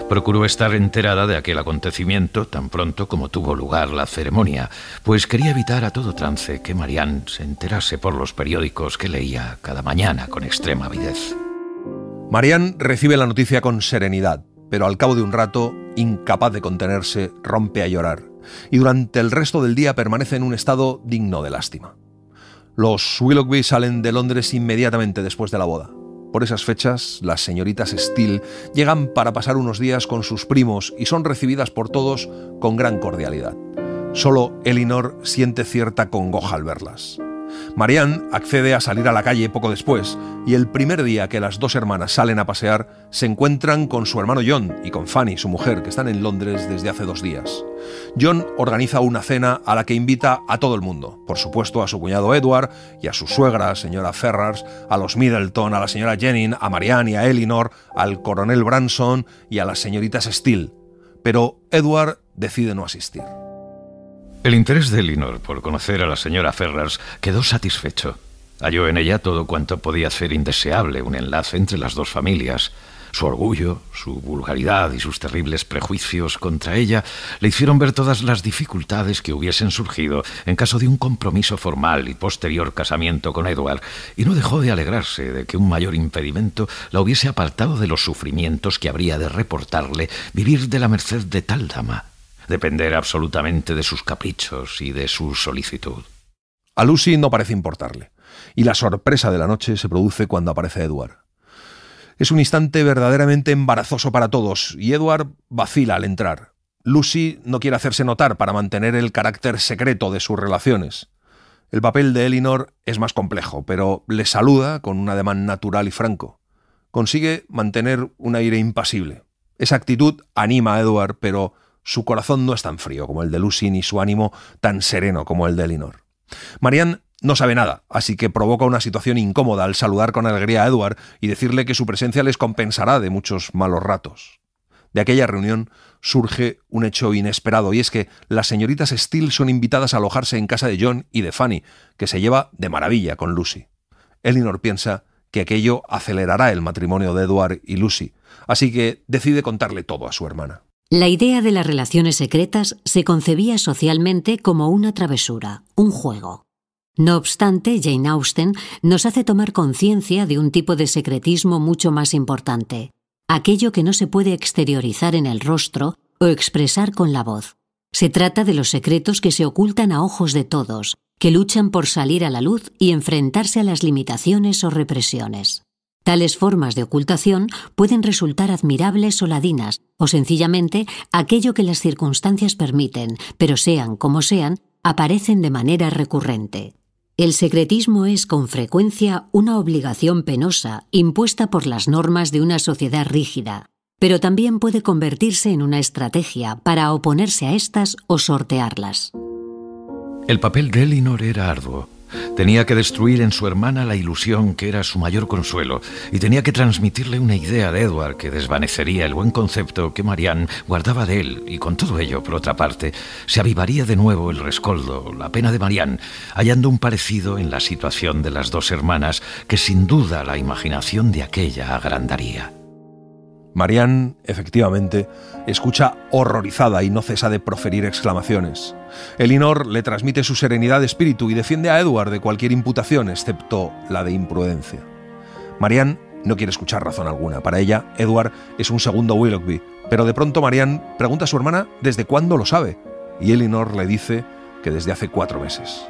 Procuró estar enterada de aquel acontecimiento tan pronto como tuvo lugar la ceremonia, pues quería evitar a todo trance que Marianne se enterase por los periódicos que leía cada mañana con extrema avidez. Marianne recibe la noticia con serenidad, pero al cabo de un rato, incapaz de contenerse, rompe a llorar, y durante el resto del día permanece en un estado digno de lástima. Los Willoughby salen de Londres inmediatamente después de la boda. Por esas fechas, las señoritas Steele llegan para pasar unos días con sus primos y son recibidas por todos con gran cordialidad. Solo Elinor siente cierta congoja al verlas. Marianne accede a salir a la calle poco después, y el primer día que las 2 hermanas salen a pasear, se encuentran con su hermano John y con Fanny, su mujer, que están en Londres desde hace 2 días. John organiza una cena a la que invita a todo el mundo, por supuesto a su cuñado Edward y a su suegra, señora Ferrars, a los Middleton, a la señora Jennings, a Marianne y a Elinor, al coronel Branson y a las señoritas Steele. Pero Edward decide no asistir. El interés de Elinor por conocer a la señora Ferrars quedó satisfecho. Halló en ella todo cuanto podía hacer indeseable un enlace entre las 2 familias. Su orgullo, su vulgaridad y sus terribles prejuicios contra ella le hicieron ver todas las dificultades que hubiesen surgido en caso de un compromiso formal y posterior casamiento con Edward, y no dejó de alegrarse de que un mayor impedimento la hubiese apartado de los sufrimientos que habría de reportarle vivir de la merced de tal dama, depender absolutamente de sus caprichos y de su solicitud. A Lucy no parece importarle, y la sorpresa de la noche se produce cuando aparece Edward. Es un instante verdaderamente embarazoso para todos, y Edward vacila al entrar. Lucy no quiere hacerse notar para mantener el carácter secreto de sus relaciones. El papel de Elinor es más complejo, pero le saluda con un ademán natural y franco. Consigue mantener un aire impasible. Esa actitud anima a Edward, pero su corazón no es tan frío como el de Lucy ni su ánimo tan sereno como el de Elinor. Marianne no sabe nada, así que provoca una situación incómoda al saludar con alegría a Edward y decirle que su presencia les compensará de muchos malos ratos. De aquella reunión surge un hecho inesperado, y es que las señoritas Steele son invitadas a alojarse en casa de John y de Fanny, que se lleva de maravilla con Lucy. Elinor piensa que aquello acelerará el matrimonio de Edward y Lucy, así que decide contarle todo a su hermana. La idea de las relaciones secretas se concebía socialmente como una travesura, un juego. No obstante, Jane Austen nos hace tomar conciencia de un tipo de secretismo mucho más importante, aquello que no se puede exteriorizar en el rostro o expresar con la voz. Se trata de los secretos que se ocultan a ojos de todos, que luchan por salir a la luz y enfrentarse a las limitaciones o represiones. Tales formas de ocultación pueden resultar admirables o ladinas, o sencillamente aquello que las circunstancias permiten, pero sean como sean, aparecen de manera recurrente. El secretismo es con frecuencia una obligación penosa impuesta por las normas de una sociedad rígida, pero también puede convertirse en una estrategia para oponerse a estas o sortearlas. El papel de Elinor era arduo. Tenía que destruir en su hermana la ilusión que era su mayor consuelo, y tenía que transmitirle una idea de Edward que desvanecería el buen concepto que Marianne guardaba de él, y con todo ello, por otra parte, se avivaría de nuevo el rescoldo, la pena de Marianne, hallando un parecido en la situación de las dos hermanas que sin duda la imaginación de aquella agrandaría. Marianne, efectivamente, escucha horrorizada y no cesa de proferir exclamaciones. Elinor le transmite su serenidad de espíritu y defiende a Edward de cualquier imputación, excepto la de imprudencia. Marianne no quiere escuchar razón alguna. Para ella, Edward es un segundo Willoughby, pero de pronto Marianne pregunta a su hermana desde cuándo lo sabe, y Elinor le dice que desde hace 4 meses.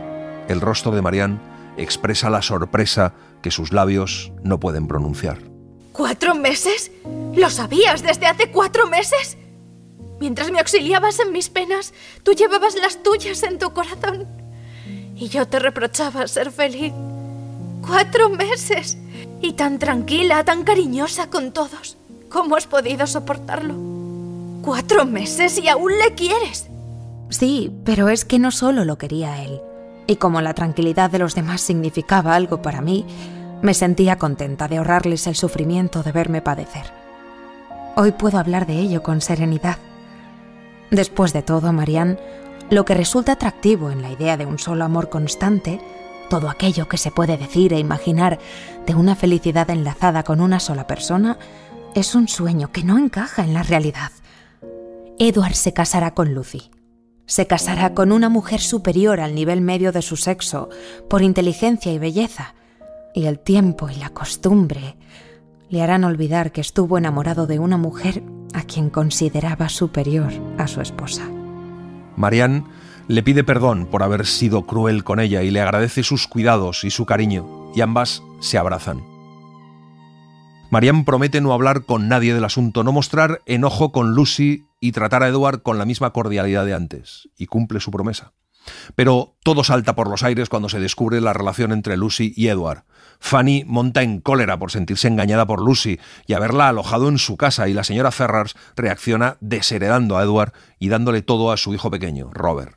El rostro de Marianne expresa la sorpresa que sus labios no pueden pronunciar. ¿4 meses? ¿Lo sabías desde hace 4 meses? Mientras me auxiliabas en mis penas, tú llevabas las tuyas en tu corazón. Y yo te reprochaba ser feliz. 4 meses. Y tan tranquila, tan cariñosa con todos. ¿Cómo has podido soportarlo? 4 meses y aún le quieres. Sí, pero es que no solo lo quería él. Y como la tranquilidad de los demás significaba algo para mí, me sentía contenta de ahorrarles el sufrimiento de verme padecer. Hoy puedo hablar de ello con serenidad. Después de todo, Marianne, lo que resulta atractivo en la idea de un solo amor constante, todo aquello que se puede decir e imaginar de una felicidad enlazada con una sola persona, es un sueño que no encaja en la realidad. Edward se casará con Lucy. Se casará con una mujer superior al nivel medio de su sexo, por inteligencia y belleza, y el tiempo y la costumbre le harán olvidar que estuvo enamorado de una mujer a quien consideraba superior a su esposa. Marianne le pide perdón por haber sido cruel con ella y le agradece sus cuidados y su cariño, y ambas se abrazan. Marianne promete no hablar con nadie del asunto, no mostrar enojo con Lucy y tratar a Edward con la misma cordialidad de antes, y cumple su promesa. Pero todo salta por los aires cuando se descubre la relación entre Lucy y Edward. Fanny monta en cólera por sentirse engañada por Lucy y haberla alojado en su casa, y la señora Ferrars reacciona desheredando a Edward y dándole todo a su hijo pequeño, Robert.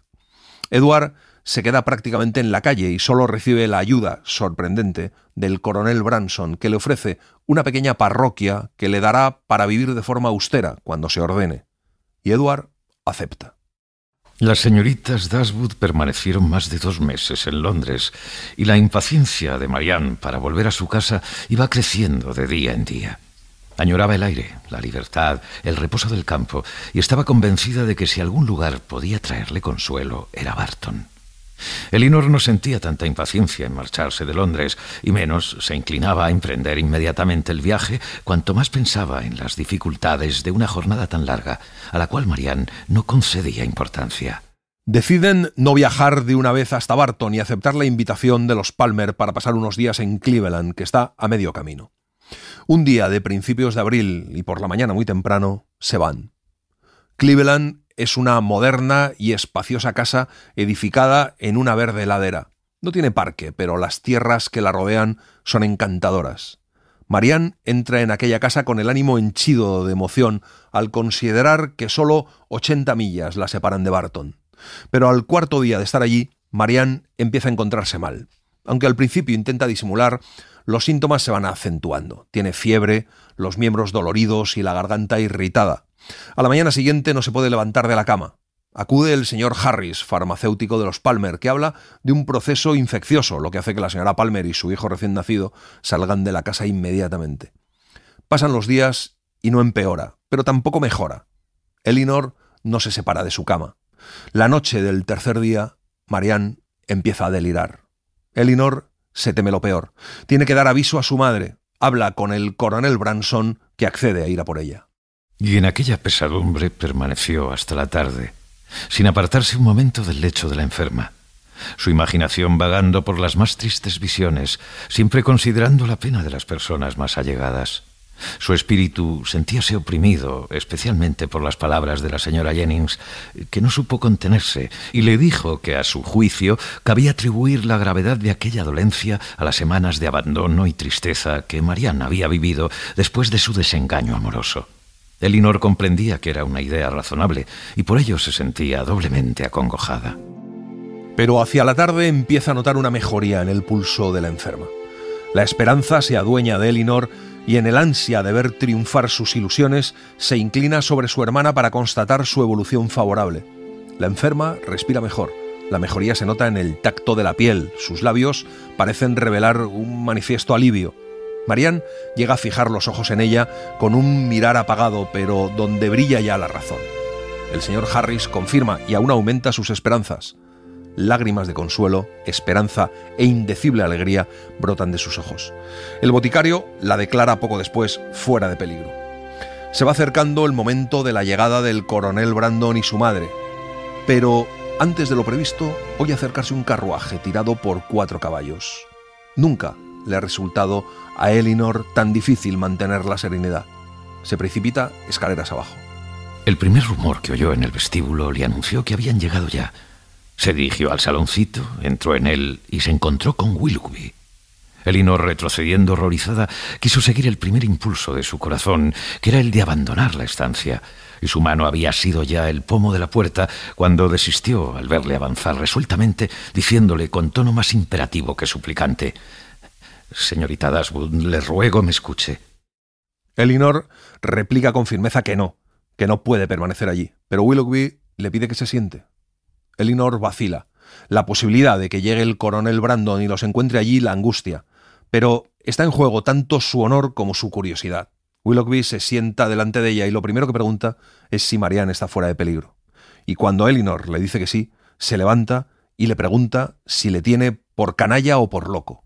Edward se queda prácticamente en la calle y solo recibe la ayuda sorprendente del coronel Branson, que le ofrece una pequeña parroquia que le dará para vivir de forma austera cuando se ordene. Y Edward acepta. Las señoritas Dashwood permanecieron más de 2 meses en Londres, y la impaciencia de Marianne para volver a su casa iba creciendo de día en día. Añoraba el aire, la libertad, el reposo del campo, y estaba convencida de que si algún lugar podía traerle consuelo era Barton. Elinor no sentía tanta impaciencia en marcharse de Londres, y menos se inclinaba a emprender inmediatamente el viaje, cuanto más pensaba en las dificultades de una jornada tan larga, a la cual Marianne no concedía importancia. Deciden no viajar de una vez hasta Barton y aceptar la invitación de los Palmer para pasar unos días en Cleveland, que está a medio camino. Un día de principios de abril y por la mañana muy temprano se van. Cleveland es una moderna y espaciosa casa edificada en una verde ladera. No tiene parque, pero las tierras que la rodean son encantadoras. Marianne entra en aquella casa con el ánimo henchido de emoción al considerar que solo 80 millas la separan de Barton. Pero al cuarto día de estar allí, Marianne empieza a encontrarse mal. Aunque al principio intenta disimular, los síntomas se van acentuando. Tiene fiebre, los miembros doloridos y la garganta irritada. A la mañana siguiente no se puede levantar de la cama. Acude el señor Harris, farmacéutico de los Palmer, que habla de un proceso infeccioso, lo que hace que la señora Palmer y su hijo recién nacido salgan de la casa inmediatamente. Pasan los días y no empeora, pero tampoco mejora. Elinor no se separa de su cama. La noche del tercer día, Marianne empieza a delirar. Elinor se teme lo peor. Tiene que dar aviso a su madre. Habla con el coronel Branson, que accede a ir a por ella. Y en aquella pesadumbre permaneció hasta la tarde, sin apartarse un momento del lecho de la enferma, su imaginación vagando por las más tristes visiones, siempre considerando la pena de las personas más allegadas. Su espíritu sentíase oprimido, especialmente por las palabras de la señora Jennings, que no supo contenerse, y le dijo que a su juicio cabía atribuir la gravedad de aquella dolencia a las semanas de abandono y tristeza que Marianne había vivido después de su desengaño amoroso. Elinor comprendía que era una idea razonable y por ello se sentía doblemente acongojada. Pero hacia la tarde empieza a notar una mejoría en el pulso de la enferma. La esperanza se adueña de Elinor y en el ansia de ver triunfar sus ilusiones se inclina sobre su hermana para constatar su evolución favorable. La enferma respira mejor. La mejoría se nota en el tacto de la piel. Sus labios parecen revelar un manifiesto alivio. Marianne llega a fijar los ojos en ella con un mirar apagado, pero donde brilla ya la razón. El señor Harris confirma y aún aumenta sus esperanzas. Lágrimas de consuelo, esperanza e indecible alegría brotan de sus ojos. El boticario la declara poco después fuera de peligro. Se va acercando el momento de la llegada del coronel Brandon y su madre, pero antes de lo previsto oye acercarse un carruaje tirado por 4 caballos. Nunca le ha resultado a Elinor tan difícil mantener la serenidad. Se precipita escaleras abajo. El primer rumor que oyó en el vestíbulo le anunció que habían llegado ya. Se dirigió al saloncito, entró en él y se encontró con Willoughby. Elinor, retrocediendo horrorizada, quiso seguir el primer impulso de su corazón, que era el de abandonar la estancia, y su mano había sido ya el pomo de la puerta cuando desistió al verle avanzar resueltamente, diciéndole con tono más imperativo que suplicante: «Señorita Dashwood, le ruego me escuche». Elinor replica con firmeza que no puede permanecer allí, pero Willoughby le pide que se siente. Elinor vacila. La posibilidad de que llegue el coronel Brandon y los encuentre allí la angustia, pero está en juego tanto su honor como su curiosidad. Willoughby se sienta delante de ella y lo primero que pregunta es si Marianne está fuera de peligro. Y cuando Elinor le dice que sí, se levanta y le pregunta si le tiene por canalla o por loco.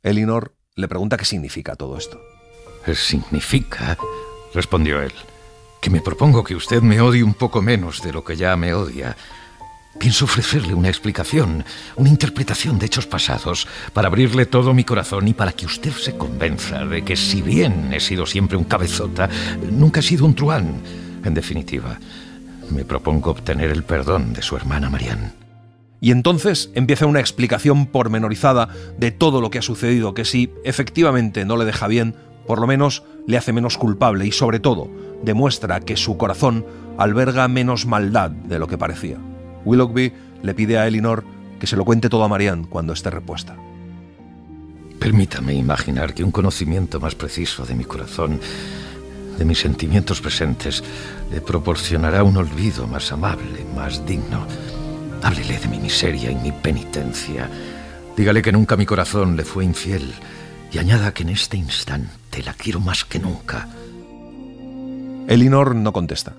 Elinor le pregunta qué significa todo esto. «Significa», respondió él, «que me propongo que usted me odie un poco menos de lo que ya me odia. Pienso ofrecerle una explicación, una interpretación de hechos pasados, para abrirle todo mi corazón y para que usted se convenza de que, si bien he sido siempre un cabezota, nunca he sido un truán. En definitiva, me propongo obtener el perdón de su hermana Marianne». Y entonces empieza una explicación pormenorizada de todo lo que ha sucedido, que si efectivamente no le deja bien, por lo menos le hace menos culpable y, sobre todo, demuestra que su corazón alberga menos maldad de lo que parecía. Willoughby le pide a Elinor que se lo cuente todo a Marianne cuando esté repuesta. «Permítame imaginar que un conocimiento más preciso de mi corazón, de mis sentimientos presentes, le proporcionará un olvido más amable, más digno. Háblele de mi miseria y mi penitencia. Dígale que nunca mi corazón le fue infiel y añada que en este instante la quiero más que nunca». Elinor no contesta.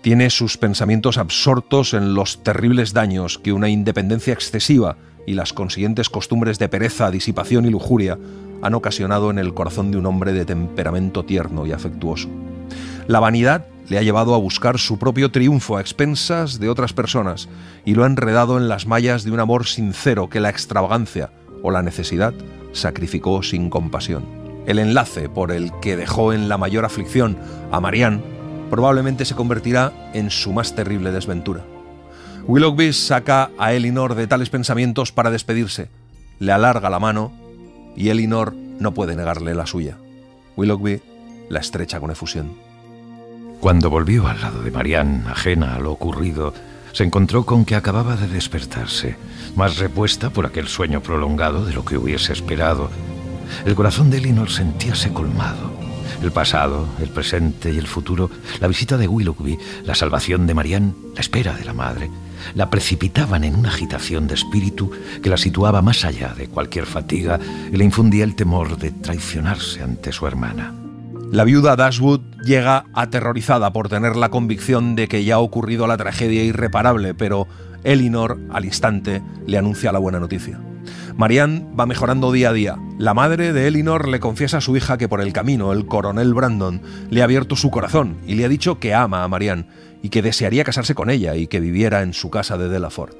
Tiene sus pensamientos absortos en los terribles daños que una independencia excesiva y las consiguientes costumbres de pereza, disipación y lujuria han ocasionado en el corazón de un hombre de temperamento tierno y afectuoso. La vanidad le ha llevado a buscar su propio triunfo a expensas de otras personas y lo ha enredado en las mallas de un amor sincero que la extravagancia o la necesidad sacrificó sin compasión. El enlace por el que dejó en la mayor aflicción a Marianne probablemente se convertirá en su más terrible desventura. Willoughby saca a Elinor de tales pensamientos para despedirse. Le alarga la mano y Elinor no puede negarle la suya. Willoughby la estrecha con efusión. Cuando volvió al lado de Marianne, ajena a lo ocurrido, se encontró con que acababa de despertarse, más repuesta por aquel sueño prolongado de lo que hubiese esperado. El corazón de Elinor sentíase colmado. El pasado, el presente y el futuro, la visita de Willoughby, la salvación de Marianne, la espera de la madre, la precipitaban en una agitación de espíritu que la situaba más allá de cualquier fatiga y le infundía el temor de traicionarse ante su hermana. La viuda Dashwood llega aterrorizada por tener la convicción de que ya ha ocurrido la tragedia irreparable, pero Elinor, al instante, le anuncia la buena noticia. Marianne va mejorando día a día. La madre de Elinor le confiesa a su hija que por el camino el coronel Brandon le ha abierto su corazón y le ha dicho que ama a Marianne y que desearía casarse con ella y que viviera en su casa de Delaford.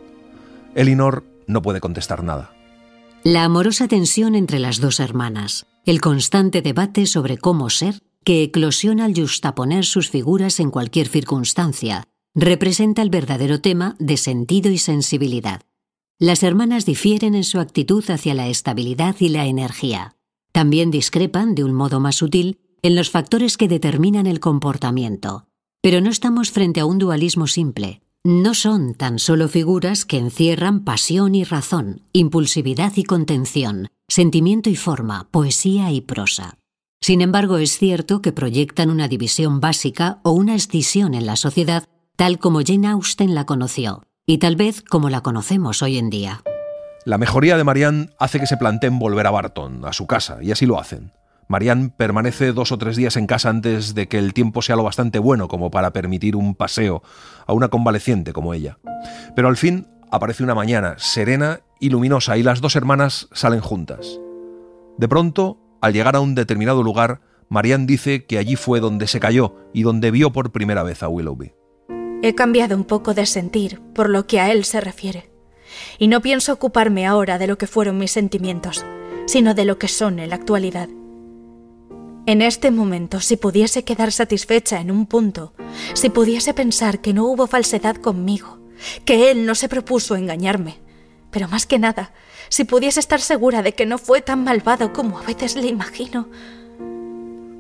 Elinor no puede contestar nada. La amorosa tensión entre las dos hermanas, el constante debate sobre cómo ser, que eclosiona al justaponer sus figuras en cualquier circunstancia, representa el verdadero tema de sentido y sensibilidad. Las hermanas difieren en su actitud hacia la estabilidad y la energía. También discrepan, de un modo más sutil, en los factores que determinan el comportamiento. Pero no estamos frente a un dualismo simple. No son tan solo figuras que encierran pasión y razón, impulsividad y contención, sentimiento y forma, poesía y prosa. Sin embargo, es cierto que proyectan una división básica o una escisión en la sociedad tal como Jane Austen la conoció, y tal vez como la conocemos hoy en día. La mejoría de Marianne hace que se planteen volver a Barton, a su casa, y así lo hacen. Marianne permanece 2 o 3 días en casa antes de que el tiempo sea lo bastante bueno como para permitir un paseo a una convaleciente como ella. Pero al fin aparece una mañana serena y luminosa y las dos hermanas salen juntas. De pronto, al llegar a un determinado lugar, Marianne dice que allí fue donde se cayó y donde vio por primera vez a Willoughby. He cambiado un poco de sentir por lo que a él se refiere. Y no pienso ocuparme ahora de lo que fueron mis sentimientos, sino de lo que son en la actualidad. En este momento, si pudiese quedar satisfecha en un punto, si pudiese pensar que no hubo falsedad conmigo, que él no se propuso engañarme, pero más que nada, si pudiese estar segura de que no fue tan malvado como a veces le imagino.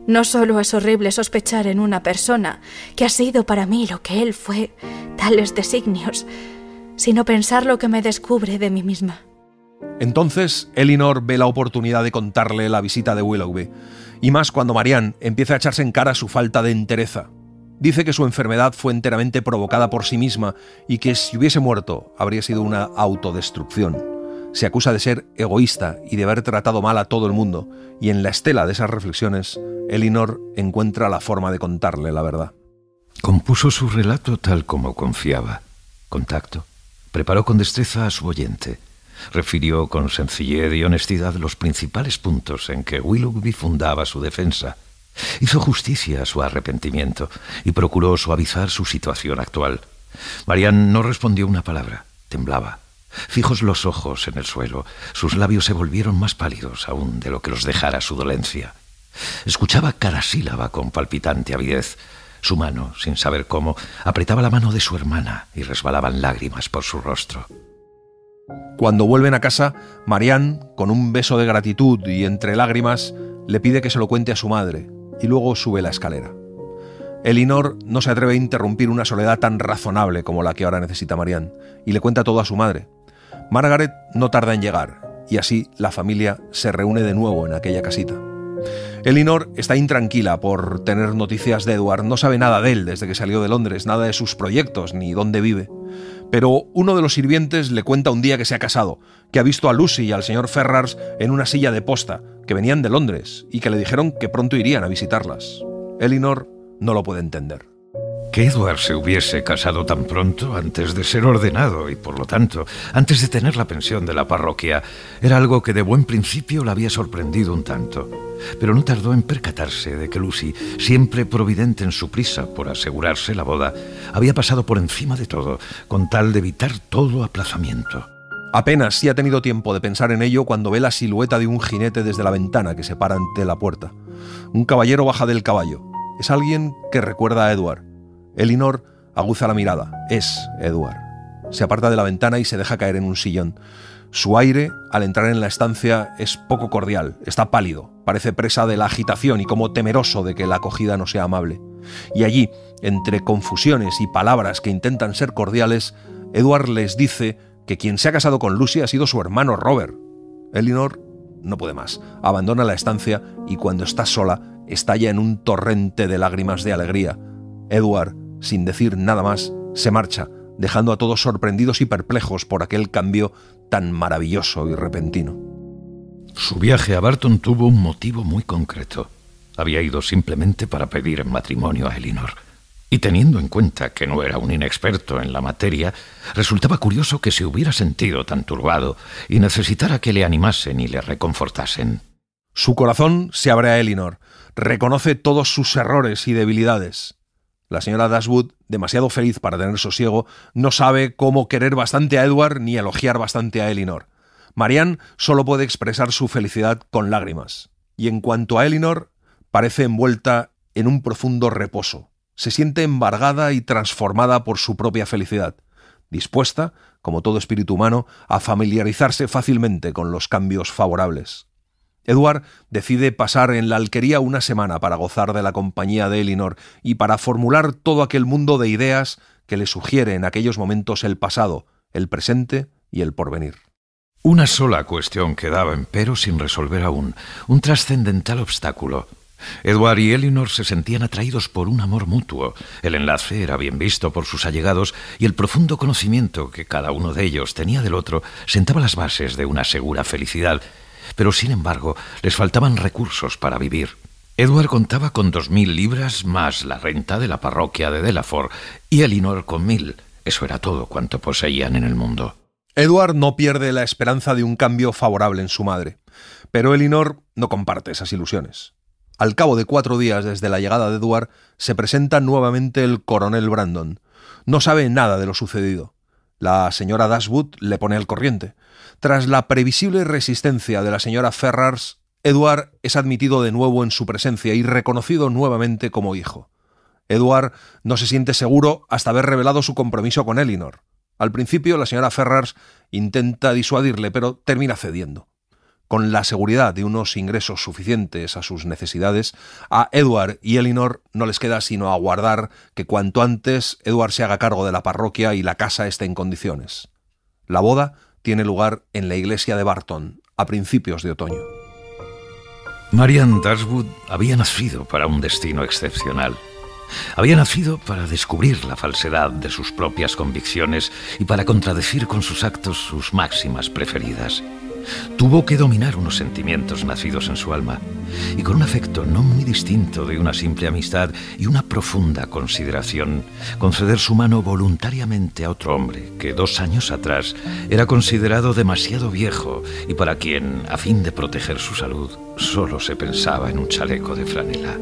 No solo es horrible sospechar en una persona que ha sido para mí lo que él fue, tales designios, sino pensar lo que me descubre de mí misma. Entonces, Elinor ve la oportunidad de contarle la visita de Willoughby, y más cuando Marianne empieza a echarse en cara su falta de entereza. Dice que su enfermedad fue enteramente provocada por sí misma y que si hubiese muerto habría sido una autodestrucción. Se acusa de ser egoísta y de haber tratado mal a todo el mundo, y en la estela de esas reflexiones, Elinor encuentra la forma de contarle la verdad. Compuso su relato tal como confiaba, con tacto. Preparó con destreza a su oyente. Refirió con sencillez y honestidad los principales puntos en que Willoughby fundaba su defensa. Hizo justicia a su arrepentimiento y procuró suavizar su situación actual. Marianne no respondió una palabra, temblaba. Fijos los ojos en el suelo, sus labios se volvieron más pálidos aún de lo que los dejara su dolencia. Escuchaba cada sílaba con palpitante avidez. Su mano, sin saber cómo, apretaba la mano de su hermana y resbalaban lágrimas por su rostro. Cuando vuelven a casa, Marianne, con un beso de gratitud y entre lágrimas, le pide que se lo cuente a su madre y luego sube la escalera. Elinor no se atreve a interrumpir una soledad tan razonable como la que ahora necesita Marianne y le cuenta todo a su madre. Margaret no tarda en llegar y así la familia se reúne de nuevo en aquella casita. Elinor está intranquila por tener noticias de Edward, no sabe nada de él desde que salió de Londres, nada de sus proyectos ni dónde vive. Pero uno de los sirvientes le cuenta un día que se ha casado, que ha visto a Lucy y al señor Ferrars en una silla de posta, que venían de Londres y que le dijeron que pronto irían a visitarlas. Elinor no lo puede entender. Que Edward se hubiese casado tan pronto antes de ser ordenado y, por lo tanto, antes de tener la pensión de la parroquia, era algo que de buen principio la había sorprendido un tanto. Pero no tardó en percatarse de que Lucy, siempre providente en su prisa por asegurarse la boda, había pasado por encima de todo, con tal de evitar todo aplazamiento. Apenas sí ha tenido tiempo de pensar en ello cuando ve la silueta de un jinete desde la ventana que se para ante la puerta. Un caballero baja del caballo. Es alguien que recuerda a Edward. Elinor aguza la mirada. Es Edward. Se aparta de la ventana y se deja caer en un sillón. Su aire, al entrar en la estancia, es poco cordial. Está pálido. parece presa de la agitación y como temeroso de que la acogida no sea amable. Y allí, entre confusiones y palabras que intentan ser cordiales, Edward les dice que quien se ha casado con Lucy ha sido su hermano Robert. Elinor no puede más, abandona la estancia y cuando está sola estalla en un torrente de lágrimas de alegría. Edward, sin decir nada más, se marcha, dejando a todos sorprendidos y perplejos por aquel cambio tan maravilloso y repentino. Su viaje a Barton tuvo un motivo muy concreto. Había ido simplemente para pedir en matrimonio a Elinor. Y teniendo en cuenta que no era un inexperto en la materia, resultaba curioso que se hubiera sentido tan turbado y necesitara que le animasen y le reconfortasen. Su corazón se abre a Elinor, reconoce todos sus errores y debilidades. La señora Dashwood, demasiado feliz para tener sosiego, no sabe cómo querer bastante a Edward ni elogiar bastante a Elinor. Marianne solo puede expresar su felicidad con lágrimas. Y en cuanto a Elinor, parece envuelta en un profundo reposo. Se siente embargada y transformada por su propia felicidad, dispuesta, como todo espíritu humano, a familiarizarse fácilmente con los cambios favorables. Edward decide pasar en la alquería una semana para gozar de la compañía de Elinor y para formular todo aquel mundo de ideas que le sugiere en aquellos momentos el pasado, el presente y el porvenir. Una sola cuestión quedaba, empero, sin resolver aún, un trascendental obstáculo. Edward y Elinor se sentían atraídos por un amor mutuo. El enlace era bien visto por sus allegados y el profundo conocimiento que cada uno de ellos tenía del otro sentaba las bases de una segura felicidad. Pero, sin embargo, les faltaban recursos para vivir. Edward contaba con 2.000 libras más la renta de la parroquia de Delaford y Elinor con 1.000. Eso era todo cuanto poseían en el mundo. Edward no pierde la esperanza de un cambio favorable en su madre, pero Elinor no comparte esas ilusiones. Al cabo de 4 días desde la llegada de Edward, se presenta nuevamente el coronel Brandon. No sabe nada de lo sucedido. La señora Dashwood le pone al corriente. Tras la previsible resistencia de la señora Ferrars, Edward es admitido de nuevo en su presencia y reconocido nuevamente como hijo. Edward no se siente seguro hasta haber revelado su compromiso con Elinor. Al principio, la señora Ferrars intenta disuadirle, pero termina cediendo. Con la seguridad de unos ingresos suficientes a sus necesidades, a Edward y Elinor no les queda sino aguardar que cuanto antes Edward se haga cargo de la parroquia y la casa esté en condiciones. La boda tiene lugar en la iglesia de Barton, a principios de otoño. Marianne Dashwood había nacido para un destino excepcional. Había nacido para descubrir la falsedad de sus propias convicciones y para contradecir con sus actos sus máximas preferidas. Tuvo que dominar unos sentimientos nacidos en su alma y con un afecto no muy distinto de una simple amistad y una profunda consideración, conceder su mano voluntariamente a otro hombre que 2 años atrás era considerado demasiado viejo y para quien, a fin de proteger su salud, solo se pensaba en un chaleco de franela.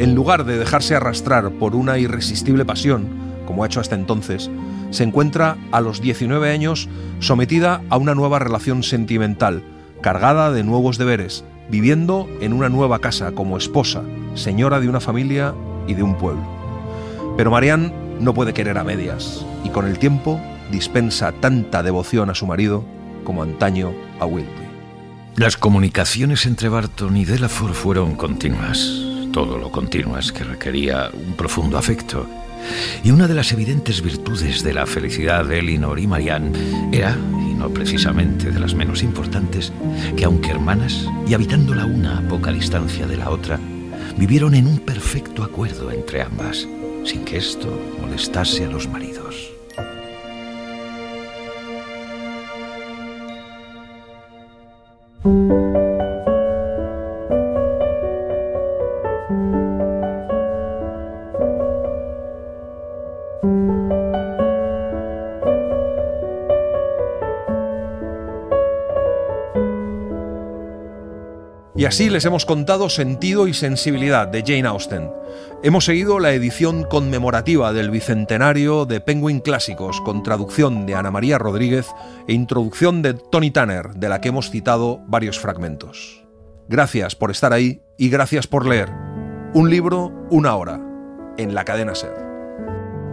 En lugar de dejarse arrastrar por una irresistible pasión, como ha hecho hasta entonces, se encuentra a los 19 años sometida a una nueva relación sentimental, cargada de nuevos deberes, viviendo en una nueva casa como esposa, señora de una familia y de un pueblo. Pero Marianne no puede querer a medias, y con el tiempo dispensa tanta devoción a su marido como antaño a Willoughby. Las comunicaciones entre Barton y Delaford fueron continuas, todo lo continuas que requería un profundo afecto. Y una de las evidentes virtudes de la felicidad de Elinor y Marianne era, y no precisamente de las menos importantes, que aunque hermanas y habitando la una a poca distancia de la otra, vivieron en un perfecto acuerdo entre ambas, sin que esto molestase a los maridos. Y así les hemos contado Sentido y sensibilidad de Jane Austen. Hemos seguido la edición conmemorativa del bicentenario de Penguin Clásicos, con traducción de Ana María Rodríguez e introducción de Tony Tanner, de la que hemos citado varios fragmentos. Gracias por estar ahí y gracias por leer. Un libro, una hora, en la cadena SER.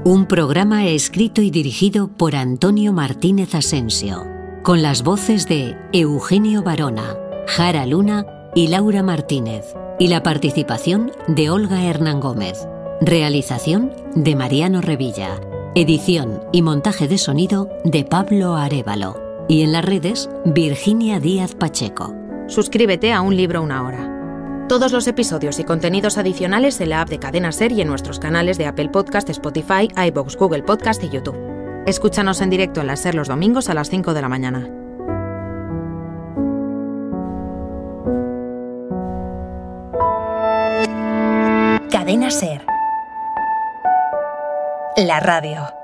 Un programa escrito y dirigido por Antonio Martínez Asensio, con las voces de Eugenio Barona, Jara Luna y Laura Martínez, y la participación de Olga Hernán Gómez. Realización de Mariano Revilla. Edición y montaje de sonido de Pablo Arévalo. Y en las redes, Virginia Díaz Pacheco. Suscríbete a Un Libro, Una Hora. Todos los episodios y contenidos adicionales en la app de Cadena SER y en nuestros canales de Apple Podcast, Spotify, iVoox, Google Podcast y YouTube. Escúchanos en directo en la SER los domingos a las 5 de la mañana. Cadena SER. La radio.